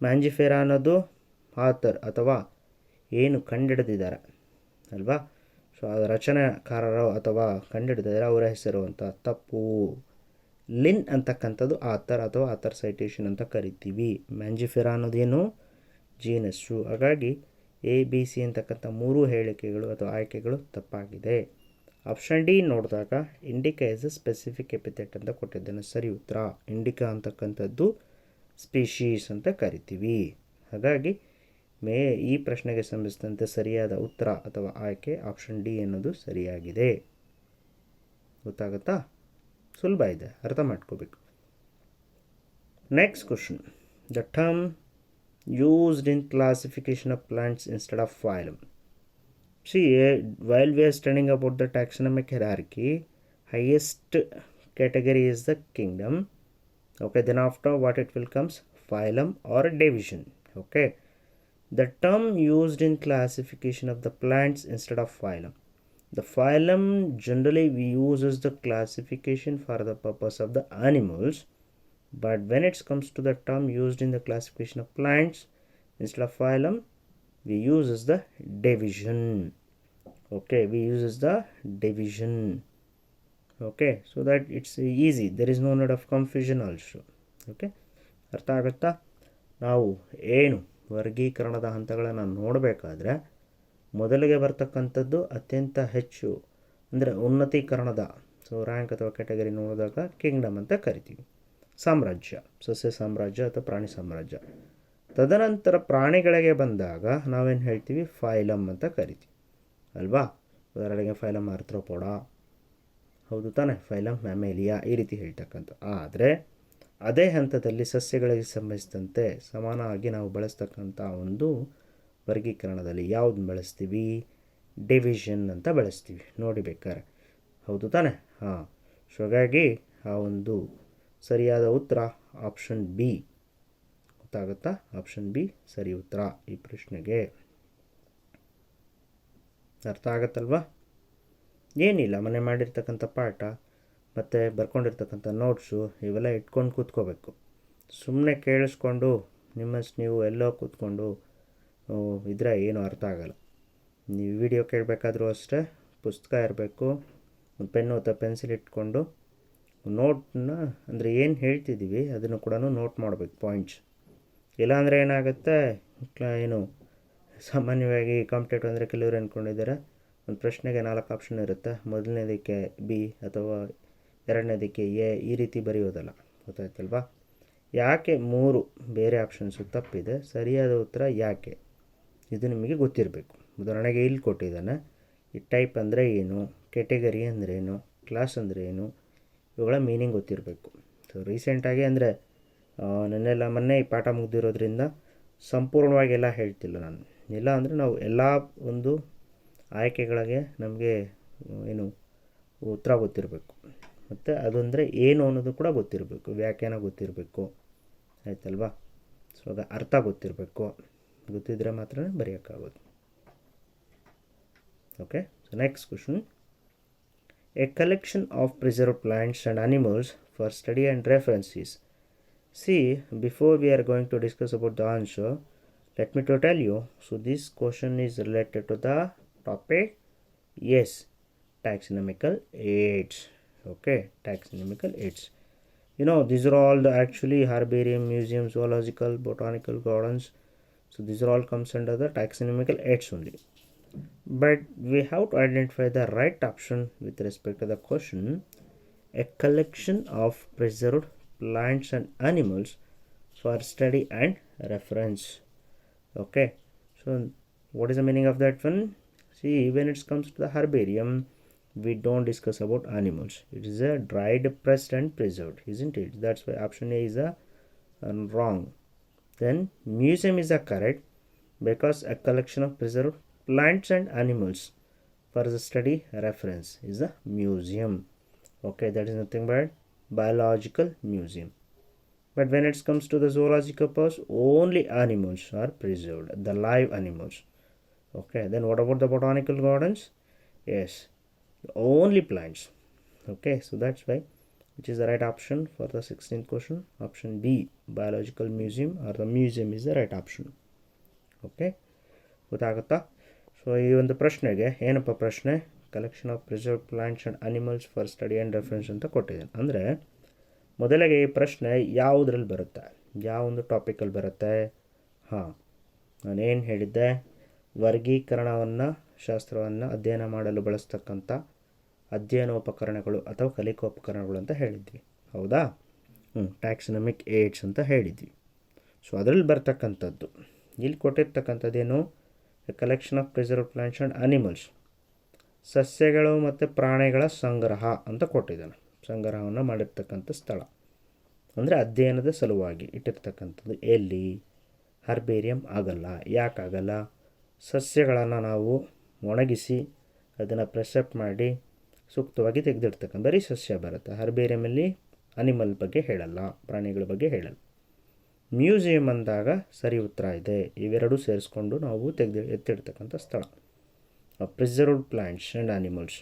S1: Mangifera ಅನ್ನೋದು ಆಥರ್ ಅಥವಾ ಏನು ಕಂಡುಹಿಡಿದಿದ್ದಾರೆ ಅಲ್ವಾ, ಸೊ ಅದು ರಚನಾಕಾರರು ಅಥವಾ ಕಂಡುಹಿಡಿದಿದ್ದಾರೆ ಅವರ ಹೆಸರು ಅಂತ, ತಪ್ಪು. ಲಿನ್ ಅಂತಕ್ಕಂಥದ್ದು ಆಥರ್ ಅಥವಾ ಆಥರ್ ಸೈಟೇಷನ್ ಅಂತ ಕರಿತೀವಿ. ಮ್ಯಾಂಜಿಫೆರಾ ಅನ್ನೋದೇನು ಜೀನಸ್ಸು. ಹಾಗಾಗಿ ಎ ಬಿ ಸಿ ಅಂತಕ್ಕಂಥ 3 ಹೇಳಿಕೆಗಳು ಅಥವಾ ಆಯ್ಕೆಗಳು ತಪ್ಪಾಗಿದೆ. ಆಪ್ಷನ್ ಡಿ ನೋಡಿದಾಗ Indica is a specific epithet ಅಂತ ಕೊಟ್ಟಿದ್ದೇನೆ, ಸರಿ ಉತ್ತರ. ಇಂಡಿಕಾ ಅಂತಕ್ಕಂಥದ್ದು ಸ್ಪೀಷೀಸ್ ಅಂತ ಕರಿತೀವಿ. ಹಾಗಾಗಿ ಈ ಪ್ರಶ್ನೆಗೆ ಸಂಬಂಧಿಸಿದಂತೆ ಸರಿಯಾದ ಉತ್ತರ ಅಥವಾ ಆಯ್ಕೆ ಆಪ್ಷನ್ ಡಿ ಅನ್ನೋದು ಸರಿಯಾಗಿದೆ. ಗೊತ್ತಾಗುತ್ತಾ, ಸುಲಭ ಇದೆ, ಅರ್ಥ ಮಾಡ್ಕೋಬೇಕು. Next question, the term used in classification of plants instead of phylum. See, while we are studying about the taxonomic hierarchy, highest category is the kingdom. Okay, then after what it will comes, phylum or division. Okay, the term used in classification of the plants instead of phylum. The phylum generally we use as the classification for the purpose of the animals, but when it comes to the term used in the classification of plants instead of phylum, we use as the division. Okay, we use as the division. Okay, so that it's easy, there is no need of confusion also. Okay, ಅರ್ಥ ಆಗುತ್ತಾ. ನಾವು ಏನು ವರ್ಗೀಕರಣದ ಹಂತಗಳನ್ನು ನೋಡಬೇಕಾದ್ರೆ ಮೊದಲಿಗೆ ಬರ್ತಕ್ಕಂಥದ್ದು ಅತ್ಯಂತ ಹೆಚ್ಚು ಅಂದರೆ ಉನ್ನತೀಕರಣದ, ಸೊ ರ್ಯಾಂಕ್ ಅಥವಾ ಕ್ಯಾಟಗರಿ ನೋಡಿದಾಗ ಕಿಂಗ್ಡಮ್ ಅಂತ ಕರಿತೀವಿ. ಸಾಮ್ರಾಜ್ಯ, ಸಸ್ಯ ಸಾಮ್ರಾಜ್ಯ ಅಥವಾ ಪ್ರಾಣಿ ಸಾಮ್ರಾಜ್ಯ. ತದನಂತರ ಪ್ರಾಣಿಗಳಿಗೆ ಬಂದಾಗ ನಾವೇನು ಹೇಳ್ತೀವಿ, ಫೈಲಮ್ ಅಂತ ಕರಿತೀವಿ ಅಲ್ವಾ. ಉದಾಹರಣೆಗೆ ಫೈಲಮ್ ಆರ್ಥ್ರೋಪೋಡ, ಹೌದು ತಾನೆ, ಫೈಲಮ್ ಮ್ಯಾಮೇಲಿಯಾ, ಈ ರೀತಿ ಹೇಳ್ತಕ್ಕಂಥ. ಆದರೆ ಅದೇ ಹಂತದಲ್ಲಿ ಸಸ್ಯಗಳಿಗೆ ಸಂಬಂಧಿಸಿದಂತೆ ಸಮಾನವಾಗಿ ನಾವು ಬಳಸ್ತಕ್ಕಂಥ ಒಂದು ವರ್ಗೀಕರಣದಲ್ಲಿ ಯಾವುದು ಬಳಸ್ತೀವಿ, ಡಿವಿಷನ್ ಅಂತ ಬಳಸ್ತೀವಿ ನೋಡಿ ಬೇಕಾದ್ರೆ, ಹೌದು ತಾನೆ. ಹಾಂ, ಸೊ ಹಾಗಾಗಿ ಆ ಒಂದು ಸರಿಯಾದ ಉತ್ತರ ಆಪ್ಷನ್ ಬಿ. ಗೊತ್ತಾಗುತ್ತಾ, ಆಪ್ಷನ್ ಬಿ ಸರಿ ಉತ್ತರ ಈ ಪ್ರಶ್ನೆಗೆ. ಅರ್ಥ ಆಗತ್ತಲ್ವಾ. ಏನಿಲ್ಲ, ಮನೆ ಮಾಡಿರ್ತಕ್ಕಂಥ ಪಾಠ ಮತ್ತು ಬರ್ಕೊಂಡಿರ್ತಕ್ಕಂಥ ನೋಟ್ಸು ಇವೆಲ್ಲ ಇಟ್ಕೊಂಡು ಕೂತ್ಕೋಬೇಕು. ಸುಮ್ಮನೆ ಕೇಳಿಸ್ಕೊಂಡು ನಿಮ್ಮಷ್ಟು ನೀವು ಎಲ್ಲೋ ಕೂತ್ಕೊಂಡು ಇದ್ರೆ ಏನೂ ಅರ್ಥ ಆಗಲ್ಲ. ನೀವು ವಿಡಿಯೋ ಕೇಳಬೇಕಾದ್ರೂ ಅಷ್ಟೇ ಪುಸ್ತಕ ಇರಬೇಕು, ಒಂದು ಪೆನ್ನು ಅಥವಾ ಪೆನ್ಸಿಲ್ ಇಟ್ಕೊಂಡು ನೋಟ್ನ ಅಂದರೆ ಏನು ಹೇಳ್ತಿದ್ದೀವಿ ಅದನ್ನು ಕೂಡ ನೋಟ್ ಮಾಡಬೇಕು, ಪಾಯಿಂಟ್ಸ್. ಇಲ್ಲಾಂದರೆ ಏನಾಗುತ್ತೆ, ಏನು ಸಾಮಾನ್ಯವಾಗಿ ಕಾಂಪಿಟೇಟಿವ್ ಅಂದರೆ ಕೆಲವರು ಅಂದ್ಕೊಂಡಿದ್ದಾರೆ ಒಂದು ಪ್ರಶ್ನೆಗೆ 4 ಆಪ್ಷನ್ ಇರುತ್ತೆ, ಮೊದಲನೇದಕ್ಕೆ ಬಿ ಅಥವಾ ಎರಡನೇದಕ್ಕೆ ಎ, ಈ ರೀತಿ ಬರೆಯೋದಲ್ಲ. ಗೊತ್ತಾಯ್ತಲ್ವಾ. ಯಾಕೆ 3 ಬೇರೆ ಆಪ್ಷನ್ಸು ತಪ್ಪಿದೆ, ಸರಿಯಾದ ಉತ್ತರ ಯಾಕೆ ಇದು ನಿಮಗೆ ಗೊತ್ತಿರಬೇಕು. ಉದಾಹರಣೆಗೆ ಇಲ್ಲಿ ಕೊಟ್ಟಿದ್ದಾನೆ, ಈ ಟೈಪ್ ಅಂದರೆ ಏನು, ಕೆಟಗರಿ ಅಂದ್ರೇನು, ಕ್ಲಾಸ್ ಅಂದರೆ ಏನು, ಇವುಗಳ ಮೀನಿಂಗ್ ಗೊತ್ತಿರಬೇಕು. ಸೊ ರೀಸೆಂಟಾಗಿ ಅಂದರೆ ನನ್ನೆಲ್ಲ ಮೊನ್ನೆ ಈ ಪಾಠ ಮುಗ್ದಿರೋದ್ರಿಂದ ಸಂಪೂರ್ಣವಾಗಿ ಎಲ್ಲ ಹೇಳ್ತಿಲ್ಲ ನಾನು. ಇಲ್ಲ ಅಂದರೆ ನಾವು ಎಲ್ಲ ಒಂದು ಆಯ್ಕೆಗಳಿಗೆ ನಮಗೆ ಏನು ಉತ್ತರ ಗೊತ್ತಿರಬೇಕು, ಮತ್ತು ಅದಂದರೆ ಏನು ಅನ್ನೋದು ಕೂಡ ಗೊತ್ತಿರಬೇಕು, ವ್ಯಾಖ್ಯಾನ ಗೊತ್ತಿರಬೇಕು, ಆಯ್ತಲ್ವಾ. ಸೊ ಆಗ ಅರ್ಥ ಗೊತ್ತಿರಬೇಕು, ಗೊತ್ತಿದ್ದರೆ ಮಾತ್ರ ಬರೆಯೋಕ್ಕಾಗೋದು. Okay, so next question, a collection of preserved plants and animals for study and reference is. See, before we are going to discuss about the answer, let me to tell you. So this question is related to the topic. Yes, taxonomical aids. Okay, taxonomical aids. These are all the actually herbarium, museums, zoological, botanical gardens. So these are all comes under the taxonomical aids only. But we have to identify the right option with respect to the question. A collection of preserved plants and animals for study and reference. Okay, so what is the meaning of that one? See, when it comes to the herbarium, we don't discuss about animals. It is a dried, pressed and preserved, isn't it? That's why option A is a wrong. Then museum is a correct, because a collection of preserved plants and animals for the study reference is a museum. Okay, that is nothing but biological museum. But when it comes to the zoological purpose, only animals are preserved, the live animals. Okay, then what about the botanical gardens? Yes, only plants. Okay, so that's why, which is the right option for the 16th question? Option B, biological museum, or the museum is the right option. Okay, ಗೊತ್ತಾಗುತ್ತಾ? So ಈ ಒಂದು ಪ್ರಶ್ನೆಗೆ ಏನಪ್ಪ ಪ್ರಶ್ನೆ? Collection of preserve plants and animals for study and reference ಅಂತ ಕೊಟ್ಟಿದ್ದೇನೆ. ಅಂದರೆ ಮೊದಲಿಗೆ ಈ ಪ್ರಶ್ನೆ ಯಾವುದ್ರಲ್ಲಿ ಬರುತ್ತೆ, ಯಾವೊಂದು ಟಾಪಿಕಲ್ಲಿ ಬರುತ್ತೆ? ನಾನೇನು ಹೇಳಿದ್ದೆ? ವರ್ಗೀಕರಣವನ್ನು, ಶಾಸ್ತ್ರವನ್ನು ಅಧ್ಯಯನ ಮಾಡಲು ಬಳಸ್ತಕ್ಕಂಥ ಅಧ್ಯಯನೋಪಕರಣಗಳು ಅಥವಾ ಕಲಿಕೋಪಕರಣಗಳು ಅಂತ ಹೇಳಿದ್ವಿ, ಹೌದಾ? ಟ್ಯಾಕ್ಸನಮಿಕ್ ಏಡ್ಸ್ ಅಂತ ಹೇಳಿದ್ವಿ. ಸೊ ಅದರಲ್ಲಿ ಬರ್ತಕ್ಕಂಥದ್ದು ಇಲ್ಲಿ ಕೊಟ್ಟಿರ್ತಕ್ಕಂಥದ್ದೇನು? Collection of preserve plants and animals, ಸಸ್ಯಗಳು ಮತ್ತು ಪ್ರಾಣಿಗಳ ಸಂಗ್ರಹ ಅಂತ ಕೊಟ್ಟಿದ್ದಾನೆ. ಸಂಗ್ರಹವನ್ನು ಮಾಡಿರ್ತಕ್ಕಂಥ ಸ್ಥಳ ಅಂದರೆ ಅಧ್ಯಯನದ ಸಲುವಾಗಿ ಇಟ್ಟಿರ್ತಕ್ಕಂಥದ್ದು. ಎಲ್ಲಿ? ಹರ್ಬೇರಿಯಂ ಆಗಲ್ಲ. ಯಾಕಾಗಲ್ಲ? ಸಸ್ಯಗಳನ್ನು ನಾವು ಒಣಗಿಸಿ ಅದನ್ನು ಪ್ರೆಸೆಪ್ಟ್ ಮಾಡಿ ಸೂಕ್ತವಾಗಿ ತೆಗೆದಿಡ್ತಕ್ಕಂಥ ಬರೀ ಸಸ್ಯ ಬರುತ್ತೆ. ಹರ್ಬೇರಿಯಮಲ್ಲಿ ಅನಿಮಲ್ ಬಗ್ಗೆ ಹೇಳಲ್ಲ, ಪ್ರಾಣಿಗಳ ಬಗ್ಗೆ ಹೇಳಲ್ಲ. ಮ್ಯೂಸಿಯಂ ಅಂದಾಗ ಸರಿ ಉತ್ತರ ಇದೆ. ಇವೆರಡೂ ಸೇರಿಸ್ಕೊಂಡು ನಾವು ಎತ್ತಿಡ್ತಕ್ಕಂಥ ಸ್ಥಳ. ಪ್ರಿಸರ್ವ್ಡ್ ಪ್ಲಾಂಟ್ಸ್ ಆ್ಯಂಡ್ ಅನಿಮಲ್ಸ್,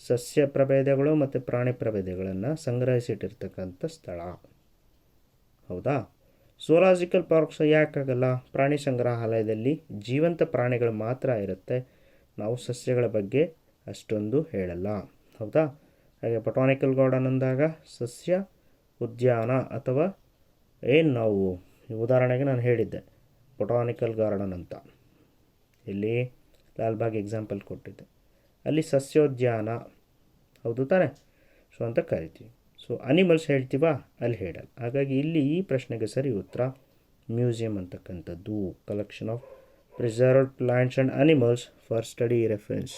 S1: ಸಸ್ಯ ಪ್ರಭೇದಗಳು ಮತ್ತು ಪ್ರಾಣಿ ಪ್ರಭೇದಗಳನ್ನು ಸಂಗ್ರಹಿಸಿಟ್ಟಿರ್ತಕ್ಕಂಥ ಸ್ಥಳ, ಹೌದಾ? ಝೂಲಾಜಿಕಲ್ ಪಾರ್ಕ್ಸ್ ಯಾಕಾಗಲ್ಲ? ಪ್ರಾಣಿ ಸಂಗ್ರಹಾಲಯದಲ್ಲಿ ಜೀವಂತ ಪ್ರಾಣಿಗಳು ಮಾತ್ರ ಇರುತ್ತೆ, ನಾವು ಸಸ್ಯಗಳ ಬಗ್ಗೆ ಅಷ್ಟೊಂದು ಹೇಳಲ್ಲ, ಹೌದಾ? ಹಾಗೆ ಬೊಟಾನಿಕಲ್ ಗಾರ್ಡನ್ ಅಂದಾಗ ಸಸ್ಯ ಉದ್ಯಾನ, ಅಥವಾ ಏನು ನಾವು ಉದಾಹರಣೆಗೆ ನಾನು ಹೇಳಿದ್ದೆ ಬೊಟಾನಿಕಲ್ ಗಾರ್ಡನ್ ಅಂತ, ಇಲ್ಲಿ ಲಾಲ್ಬಾಗ್ ಎಕ್ಸಾಂಪಲ್ ಕೊಟ್ಟಿದ್ದೆ, ಅಲ್ಲಿ ಸಸ್ಯೋದ್ಯಾನ, ಹೌದು ತಾನೆ? ಸೊ ಅಂತ ಕರಿತೀವಿ. ಸೊ ಅನಿಮಲ್ಸ್ ಹೇಳ್ತೀವಾ, ಅಲ್ಲಿ ಹೇಳಲ್ಲ. ಹಾಗಾಗಿ ಇಲ್ಲಿ ಈ ಪ್ರಶ್ನೆಗೆ ಸರಿ ಉತ್ತರ ಮ್ಯೂಸಿಯಂ ಅಂತಕ್ಕಂಥದ್ದು. Collection of preserved plants and animals for study reference.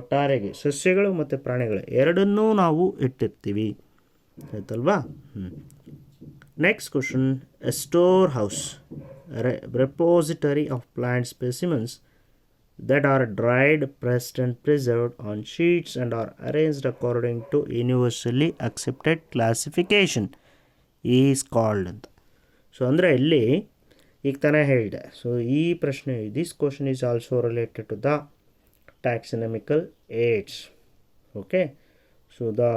S1: ಒಟ್ಟಾರೆಗೆ ಸಸ್ಯಗಳು ಮತ್ತು ಪ್ರಾಣಿಗಳು ಎರಡನ್ನೂ ನಾವು ಇಟ್ಟಿರ್ತೀವಿ, ಆಯ್ತಲ್ವಾ? Next question, a storehouse, repository of plant specimens that are dried, pressed and preserved on sheets and are arranged according to universally accepted classification is called ಅಂತ. So ಅಂದರೆ ಇಲ್ಲಿ ಈಗ ತಾನೇ ಹೇಳಿದೆ. ಸೊ ಈ ಪ್ರಶ್ನೆ, this question is also related to the taxonomical aids. Okay, so the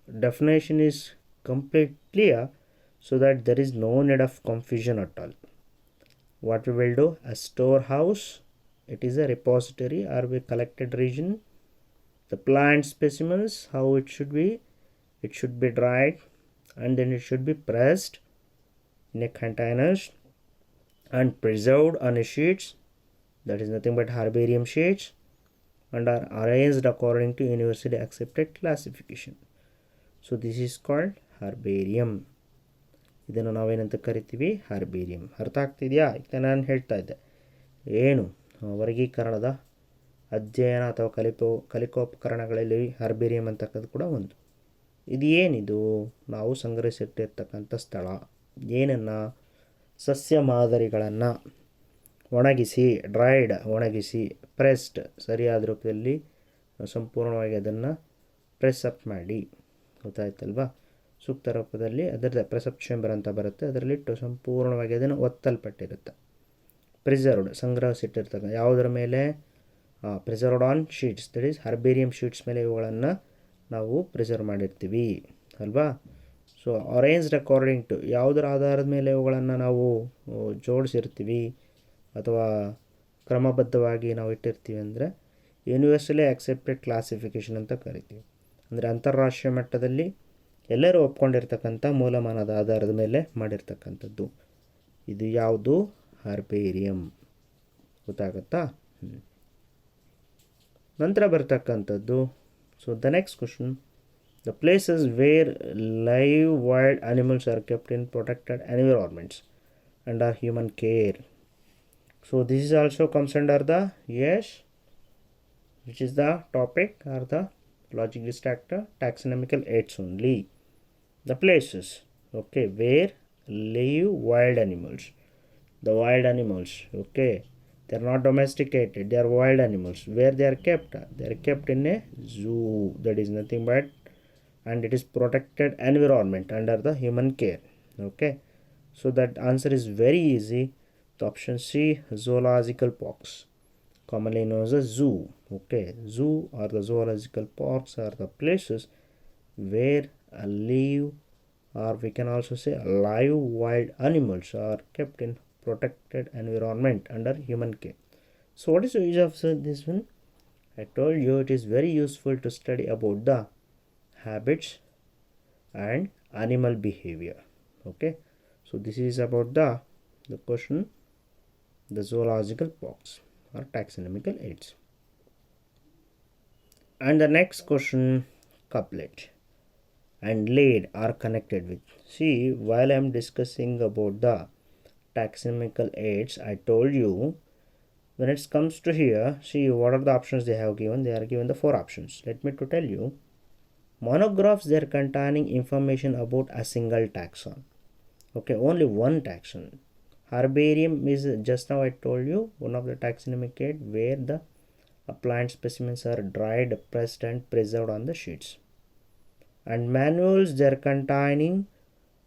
S1: definition is completely clear, so that there is no need of confusion at all. What we will do, a storehouse, it is a repository or a collected region. The plant specimens, how it should be dried and then it should be pressed in a containers and preserved on a sheets, that is nothing but herbarium sheets, and are arranged according to universally accepted classification. So this is called herbarium. ಇದನ್ನು ನಾವೇನಂತ ಕರಿತೀವಿ? Herbarium. ಅರ್ಥ ಆಗ್ತಿದೆಯಾ? ಈಗ ನಾನು ಹೇಳ್ತಾ ಇದ್ದೆ ಏನು, ವರ್ಗೀಕರಣದ ಅಧ್ಯಯನ ಅಥವಾ ಕಲಿಕೋಪಕರಣಗಳಲ್ಲಿ ಹರ್ಬೇರಿಯಂ ಅಂತಕ್ಕಂಥದ್ದು ಕೂಡ ಒಂದು. ಇದು ಏನಿದು? ನಾವು ಸಂಗ್ರಹಿಸಿಟ್ಟಿರ್ತಕ್ಕಂಥ ಸ್ಥಳ. ಏನನ್ನು? ಸಸ್ಯ ಮಾದರಿಗಳನ್ನು ಒಣಗಿಸಿ, ಡ್ರೈಡ್ ಒಣಗಿಸಿ, ಪ್ರೆಸ್ಡ್ ಸರಿಯಾದ ರೂಪದಲ್ಲಿ ಸಂಪೂರ್ಣವಾಗಿ ಅದನ್ನು ಪ್ರೆಸ್ ಅಪ್ ಮಾಡಿ, ಗೊತ್ತಾಯ್ತಲ್ವಾ? ಸೂಕ್ತ ರೂಪದಲ್ಲಿ ಅದರ ಪ್ರೆಸಪ್ ಚೇಂಬರ್ ಅಂತ ಬರುತ್ತೆ, ಅದರಲ್ಲಿಟ್ಟು ಸಂಪೂರ್ಣವಾಗಿ ಅದನ್ನು ಒತ್ತಲ್ಪಟ್ಟಿರುತ್ತೆ. ಪ್ರಿಸರ್ವ್ಡ್ ಸಂಗ್ರಹಿಸಿಟ್ಟಿರ್ತಕ್ಕಂಥ ಯಾವುದರ ಮೇಲೆ? Preserved on sheets, that is herbarium sheets ಮೇಲೆ ಇವುಗಳನ್ನು ನಾವು ಪ್ರಿಸರ್ವ್ ಮಾಡಿರ್ತೀವಿ ಅಲ್ವಾ? So so arranged according to ಯಾವುದರ ಆಧಾರದ ಮೇಲೆ ಅವುಗಳನ್ನು ನಾವು ಜೋಡಿಸಿರ್ತೀವಿ ಅಥವಾ ಕ್ರಮಬದ್ಧವಾಗಿ ನಾವು ಇಟ್ಟಿರ್ತೀವಿ ಅಂದರೆ ಯೂನಿವರ್ಸಲಿ ಆಕ್ಸೆಪ್ಟೆಡ್ ಕ್ಲಾಸಿಫಿಕೇಷನ್ ಅಂತ ಕರಿತೀವಿ. ಅಂದರೆ ಅಂತಾರಾಷ್ಟ್ರೀಯ ಮಟ್ಟದಲ್ಲಿ ಎಲ್ಲರೂ ಒಪ್ಕೊಂಡಿರ್ತಕ್ಕಂಥ ಮೂಲಮಾನದ ಆಧಾರದ ಮೇಲೆ ಮಾಡಿರ್ತಕ್ಕಂಥದ್ದು. ಇದು ಯಾವುದು? ಹರ್ಬೇರಿಯಂ. ಗೊತ್ತಾಗುತ್ತಾ? ನಂತರ ಬರ್ತಕ್ಕಂಥದ್ದು, so the next question, the places where live wild animals are kept in protected environments under human care. So this is also comes under the, yes, which is the topic or the logic distractor taxonomical aids only. The places, okay, where live wild animals. The wild animals, okay, they are not domesticated, they are wild animals. Where they are kept? They are kept in a zoo. That is nothing but, and it is protected environment under the human care. Okay, so that answer is very easy. The option C, zoological parks, commonly known as a zoo. Okay, zoo or the zoological parks are the places where live, or we can also say live wild animals are kept in protected environment under human care. So what is the use of this one? I told you it is very useful to study about the habits and animal behavior. Okay, so this is about the question, the zoological parks or taxonomical aids. And the next question, couplet and lead are connected with. See, while I am discussing about the taxonomical aids, I told you when it comes to here, see what are the options they have given. They are given the 4 options. Let me to tell you. Monographs, they are containing information about a single taxon. Okay, only one taxon. Herbarium is, just now I told you, one of the taxonomic aid where the plant specimens are dried, pressed and preserved on the sheets. And manuals, they are containing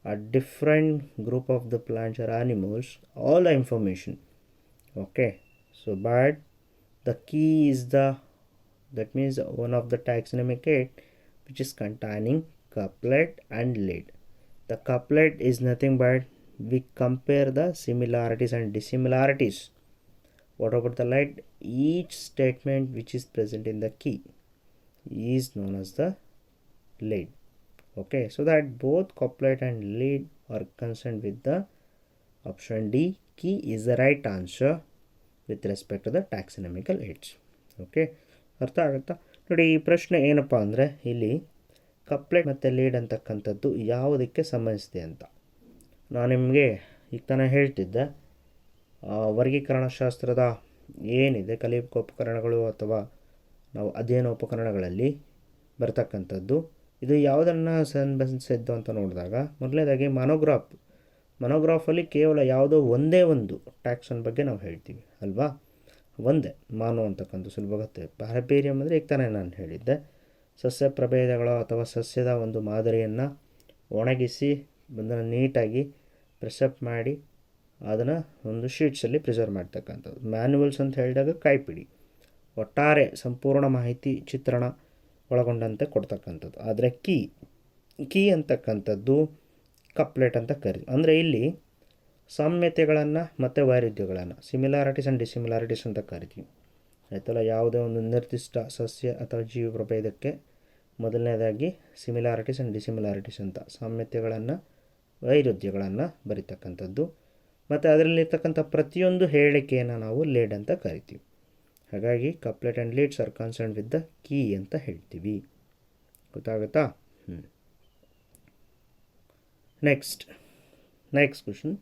S1: a different group of the plants or animals, all the information. Okay, so but the key is the, that means one of the taxonomic aid which is containing couplet and lead. The couplet is nothing but we compare the similarities and dissimilarities. What about the lead? Each statement which is present in the key is known as the lead. Okay, so that both couplet and lead are concerned with the option D. Key is the right answer with respect to the taxonomical aids. Okay, ಅರ್ಥ ಆಗುತ್ತಾ? ನೋಡಿ, ಈ ಪ್ರಶ್ನೆ ಏನಪ್ಪ ಅಂದರೆ ಇಲ್ಲಿ ಕಪ್ಲೆಟ್ ಮತ್ತು lead ಅಂತಕ್ಕಂಥದ್ದು ಯಾವುದಕ್ಕೆ ಸಂಬಂಧಿಸಿದೆ ಅಂತ ನಾನು ನಿಮಗೆ ಈಗ ತಾನೇ ಹೇಳ್ತಿದ್ದೆ. ವರ್ಗೀಕರಣಶಾಸ್ತ್ರದ ಏನಿದೆ ಕಲಿಕೋಪಕರಣಗಳು ಅಥವಾ ನಾವು ಅಧ್ಯಯನೋಪಕರಣಗಳಲ್ಲಿ ಬರ್ತಕ್ಕಂಥದ್ದು, ಇದು ಯಾವುದನ್ನು ಸಂಬಂಧಿಸಿದ್ದು ಅಂತ ನೋಡಿದಾಗ ಮೊದಲನೇದಾಗಿ ಮೊನೋಗ್ರಾಫಲ್ಲಿ ಕೇವಲ ಯಾವುದೋ ಒಂದೇ ಒಂದು ಟ್ಯಾಕ್ಸನ್ ಬಗ್ಗೆ ನಾವು ಹೇಳ್ತೀವಿ ಅಲ್ವಾ, ಒಂದೇ ಮಾನೋ ಅಂತಕ್ಕಂಥ ಸುಲಭ ಗೊತ್ತೆ. ಹರ್ಬೇರಿಯಂ ಅಂದರೆ ಈಗ ತಾನೇ ನಾನು ಹೇಳಿದ್ದೆ, ಸಸ್ಯ ಪ್ರಭೇದಗಳು ಅಥವಾ ಸಸ್ಯದ ಒಂದು ಮಾದರಿಯನ್ನು ಒಣಗಿಸಿ ಅದನ್ನು ನೀಟಾಗಿ ಪ್ರೆಸಪ್ ಮಾಡಿ ಅದನ್ನು ಒಂದು ಶೀಟ್ಸಲ್ಲಿ ಪ್ರಿಸರ್ವ್ ಮಾಡ್ತಕ್ಕಂಥದ್ದು. ಮ್ಯಾನ್ಯುವಲ್ಸ್ ಅಂತ ಹೇಳಿದಾಗ ಕೈಪಿಡಿ, ಒಟ್ಟಾರೆ ಸಂಪೂರ್ಣ ಮಾಹಿತಿ ಚಿತ್ರಣ ಒಳಗೊಂಡಂತೆ ಕೊಡ್ತಕ್ಕಂಥದ್ದು. ಆದರೆ ಕೀ ಅಂತಕ್ಕಂಥದ್ದು ಕಪ್ಲೆಟ್ ಅಂತ ಅಂದರೆ ಇಲ್ಲಿ ಸಾಮ್ಯತೆಗಳನ್ನು ಮತ್ತು ವೈರುಧ್ಯಗಳನ್ನು, ಸಿಮಿಲಾರಿಟೀಸ್ ಆ್ಯಂಡ್ ಡಿಸಿಮಿಲಾರಿಟೀಸ್ ಅಂತ ಕರಿತೀವಿ ಆಯ್ತಲ್ಲ. ಯಾವುದೇ ಒಂದು ನಿರ್ದಿಷ್ಟ ಸಸ್ಯ ಅಥವಾ ಜೀವಿ ಪ್ರಭೇದಕ್ಕೆ ಮೊದಲನೇದಾಗಿ ಸಿಮಿಲಾರಿಟೀಸ್ ಆ್ಯಂಡ್ ಡಿಸಿಮಿಲಾರಿಟೀಸ್ ಅಂತ ಸಾಮ್ಯತೆಗಳನ್ನು ವೈರುಧ್ಯಗಳನ್ನು ಬರೀತಕ್ಕಂಥದ್ದು. ಮತ್ತು ಅದರಲ್ಲಿರ್ತಕ್ಕಂಥ ಪ್ರತಿಯೊಂದು ಹೇಳಿಕೆಯನ್ನು ನಾವು ಲೇಡ್ ಅಂತ ಕರಿತೀವಿ. ಹಾಗಾಗಿ couplet and leads are concern with the key ಅಂತ ಹೇಳ್ತೀವಿ. ಗೊತ್ತಾಗುತ್ತಾ? Next question,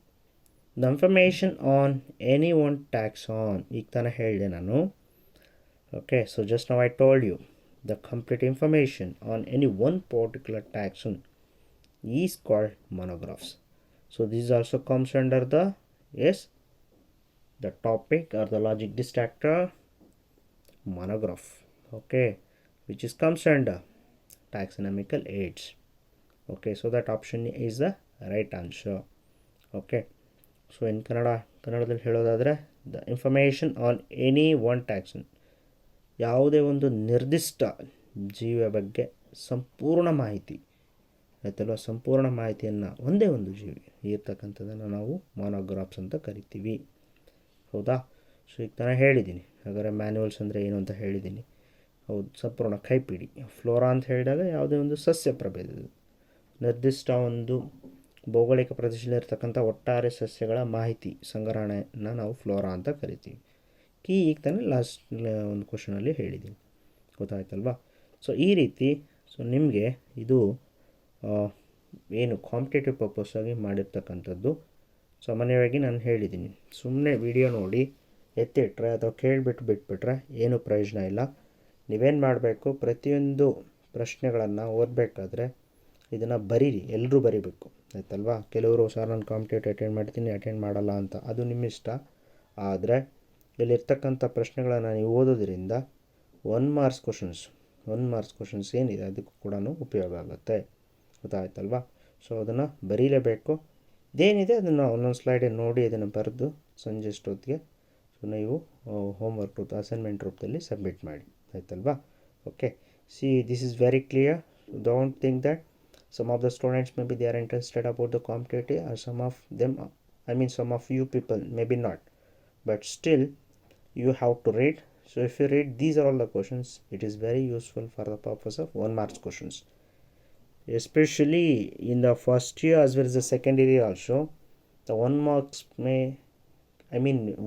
S1: the information on any one taxon. ಈಗ ತಾನೇ ಹೇಳಿದೆ ನಾನು. Okay, so just now I told you the complete information on any one particular taxon is called monographs. So this also comes under the, yes, the topic or the logic distractor monograph. Okay, which is comes under taxonomical aids. Okay, so that option is the right answer. Okay, so in ಕನ್ನಡದಲ್ಲಿ ಹೇಳೋದಾದರೆ the information on any one taxon, ಯಾವುದೇ ಒಂದು ನಿರ್ದಿಷ್ಟ ಜೀವಿಯ ಬಗ್ಗೆ ಸಂಪೂರ್ಣ ಮಾಹಿತಿ ಆಯ್ತಲ್ವ, ಸಂಪೂರ್ಣ ಮಾಹಿತಿಯನ್ನು ಒಂದೇ ಒಂದು ಜೀವಿ ಇರ್ತಕ್ಕಂಥದ್ದನ್ನು ನಾವು ಮೊನೋಗ್ರಾಫ್ಸ್ ಅಂತ ಕರಿತೀವಿ. ಹೌದಾ? ಸೊ ಈಗ ನಾನು ಹೇಳಿದ್ದೀನಿ, ಹಾಗಾದರೆ ಮ್ಯಾನ್ಯುವಲ್ಸ್ ಅಂದರೆ ಏನು ಅಂತ ಹೇಳಿದ್ದೀನಿ. ಹೌದು, ಸಂಪೂರ್ಣ ಕೈಪಿಡಿ. ಫ್ಲೋರಾ ಅಂತ ಹೇಳಿದಾಗ ಯಾವುದೇ ಒಂದು ಸಸ್ಯ ಪ್ರಭೇದದ ನಿರ್ದಿಷ್ಟ ಒಂದು ಭೌಗೋಳಿಕ ಪ್ರದೇಶದಲ್ಲಿರ್ತಕ್ಕಂಥ ಒಟ್ಟಾರೆ ಸಸ್ಯಗಳ ಮಾಹಿತಿ ಸಂಗ್ರಹಣೆಯನ್ನು ನಾವು ಫ್ಲೋರಾ ಅಂತ ಕರಿತೀವಿ. ಈಗ ತಾನೇ ಲಾಸ್ಟ್ ಒಂದು ಕ್ವಶನಲ್ಲಿ ಹೇಳಿದ್ದೀನಿ, ಗೊತ್ತಾಯ್ತಲ್ವಾ? ಸೊ ಈ ರೀತಿ ಸೊ ನಿಮಗೆ ಇದು ಏನು ಕಾಂಪಿಟೇಟಿವ್ ಪರ್ಪಸ್ಸಾಗಿ ಮಾಡಿರ್ತಕ್ಕಂಥದ್ದು. ಸಾಮಾನ್ಯವಾಗಿ ನಾನು ಹೇಳಿದ್ದೀನಿ, ಸುಮ್ಮನೆ ವಿಡಿಯೋ ನೋಡಿ ಎತ್ತಿಟ್ರೆ ಅಥವಾ ಕೇಳಿಬಿಟ್ಟು ಬಿಟ್ಬಿಟ್ರೆ ಏನು ಪ್ರಯೋಜನ ಇಲ್ಲ. ನೀವೇನು ಮಾಡಬೇಕು, ಪ್ರತಿಯೊಂದು ಪ್ರಶ್ನೆಗಳನ್ನು ಓದಬೇಕಾದ್ರೆ ಇದನ್ನು ಬರೀರಿ, ಎಲ್ಲರೂ ಬರೀಬೇಕು, ಆಯ್ತಲ್ವಾ? ಕೆಲವರು ಸರ್ ನಾನು ಕಾಂಪಿಟೇಟಿವ್ ಅಟೆಂಡ್ ಮಾಡಲ್ಲ ಅಂತ, ಅದು ನಿಮ್ಮ ಇಷ್ಟ. ಆದರೆ ಇಲ್ಲಿರ್ತಕ್ಕಂಥ ಪ್ರಶ್ನೆಗಳನ್ನು ನೀವು ಓದೋದ್ರಿಂದ 1 ಮಾರ್ಕ್ಸ್ ಕ್ವಶನ್ಸ್ ಏನಿದೆ ಅದಕ್ಕೂ ಕೂಡ ಉಪಯೋಗ ಆಗುತ್ತೆ, ಗೊತ್ತಾಯ್ತಲ್ವಾ? ಸೊ ಅದನ್ನು ಬರೀಲೇಬೇಕು. ಇದೇನಿದೆ ಅದನ್ನು ಒಂದೊಂದು ಸ್ಲೈಡನ್ನು ನೋಡಿ ಅದನ್ನು ಬರೆದು ಸಂಜೆ ಅಷ್ಟೊತ್ತಿಗೆ ಸೊ ನೀವು ಹೋಮ್ವರ್ಕ್ ರೂಪ ಅಸೈನ್ಮೆಂಟ್ ರೂಪದಲ್ಲಿ ಸಬ್ಮಿಟ್ ಮಾಡಿ, ಆಯ್ತಲ್ವಾ? Okay, see this is very clear. Don't think that some of the students maybe they are interested about the competitive, or some of them, some of you people maybe not, but still you have to read. So if you read, these are all the questions. It is very useful for the purpose of 1 marks questions, especially in the first year as well as the second year also. The 1 marks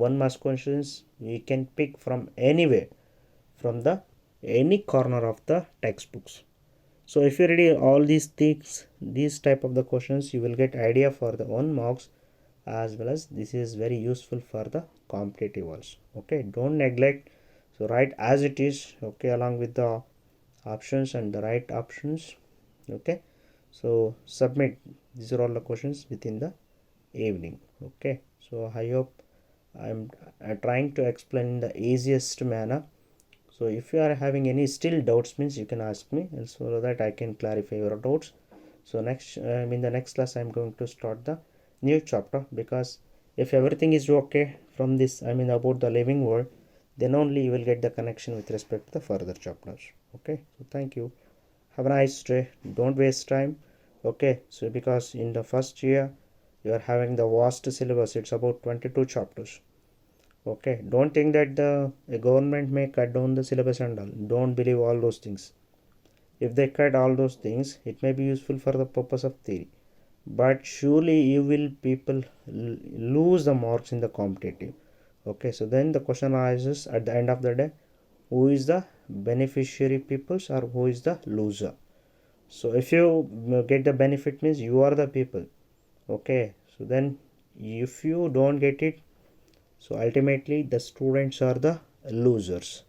S1: 1 marks questions you can pick from anywhere, from the any corner of the textbooks. So if you read all these things, these type of the questions, you will get idea for the 1 marks, as well as this is very useful for the competitive also. Okay, don't neglect. So write as it is, okay, along with the options and the right options. Okay, so submit. These are all the questions within the evening. Okay, so I hope I'm trying to explain in the easiest manner. So if you are having any still doubts, means you can ask me, and so that I can clarify your doubts. So in the next class I'm going to start the new chapter, because if everything is okay from this, about the living world, then only you will get the connection with respect to the further chapters. Okay, so thank you. Have a nice day. Don't waste time. Okay, so because in the first year you are having the vast syllabus, it's about 22 chapters. Okay, don't think that the government may cut down the syllabus and all. Don't believe all those things. If they cut all those things, it may be useful for the purpose of theory, but surely you will people lose the marks in the competitive. Okay, so then the question arises at the end of the day, who is the beneficiary peoples or who is the loser? So if you get the benefit, means you are the people. Okay, so then if you don't get it, so ultimately the students are the losers.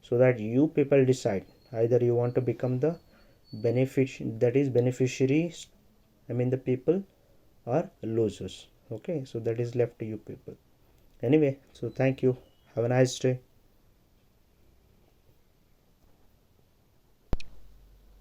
S1: So that you people decide, either you want to become the beneficiaries, the people, or losers. Okay, so that is left to you people. Anyway, so thank you. Have a nice day.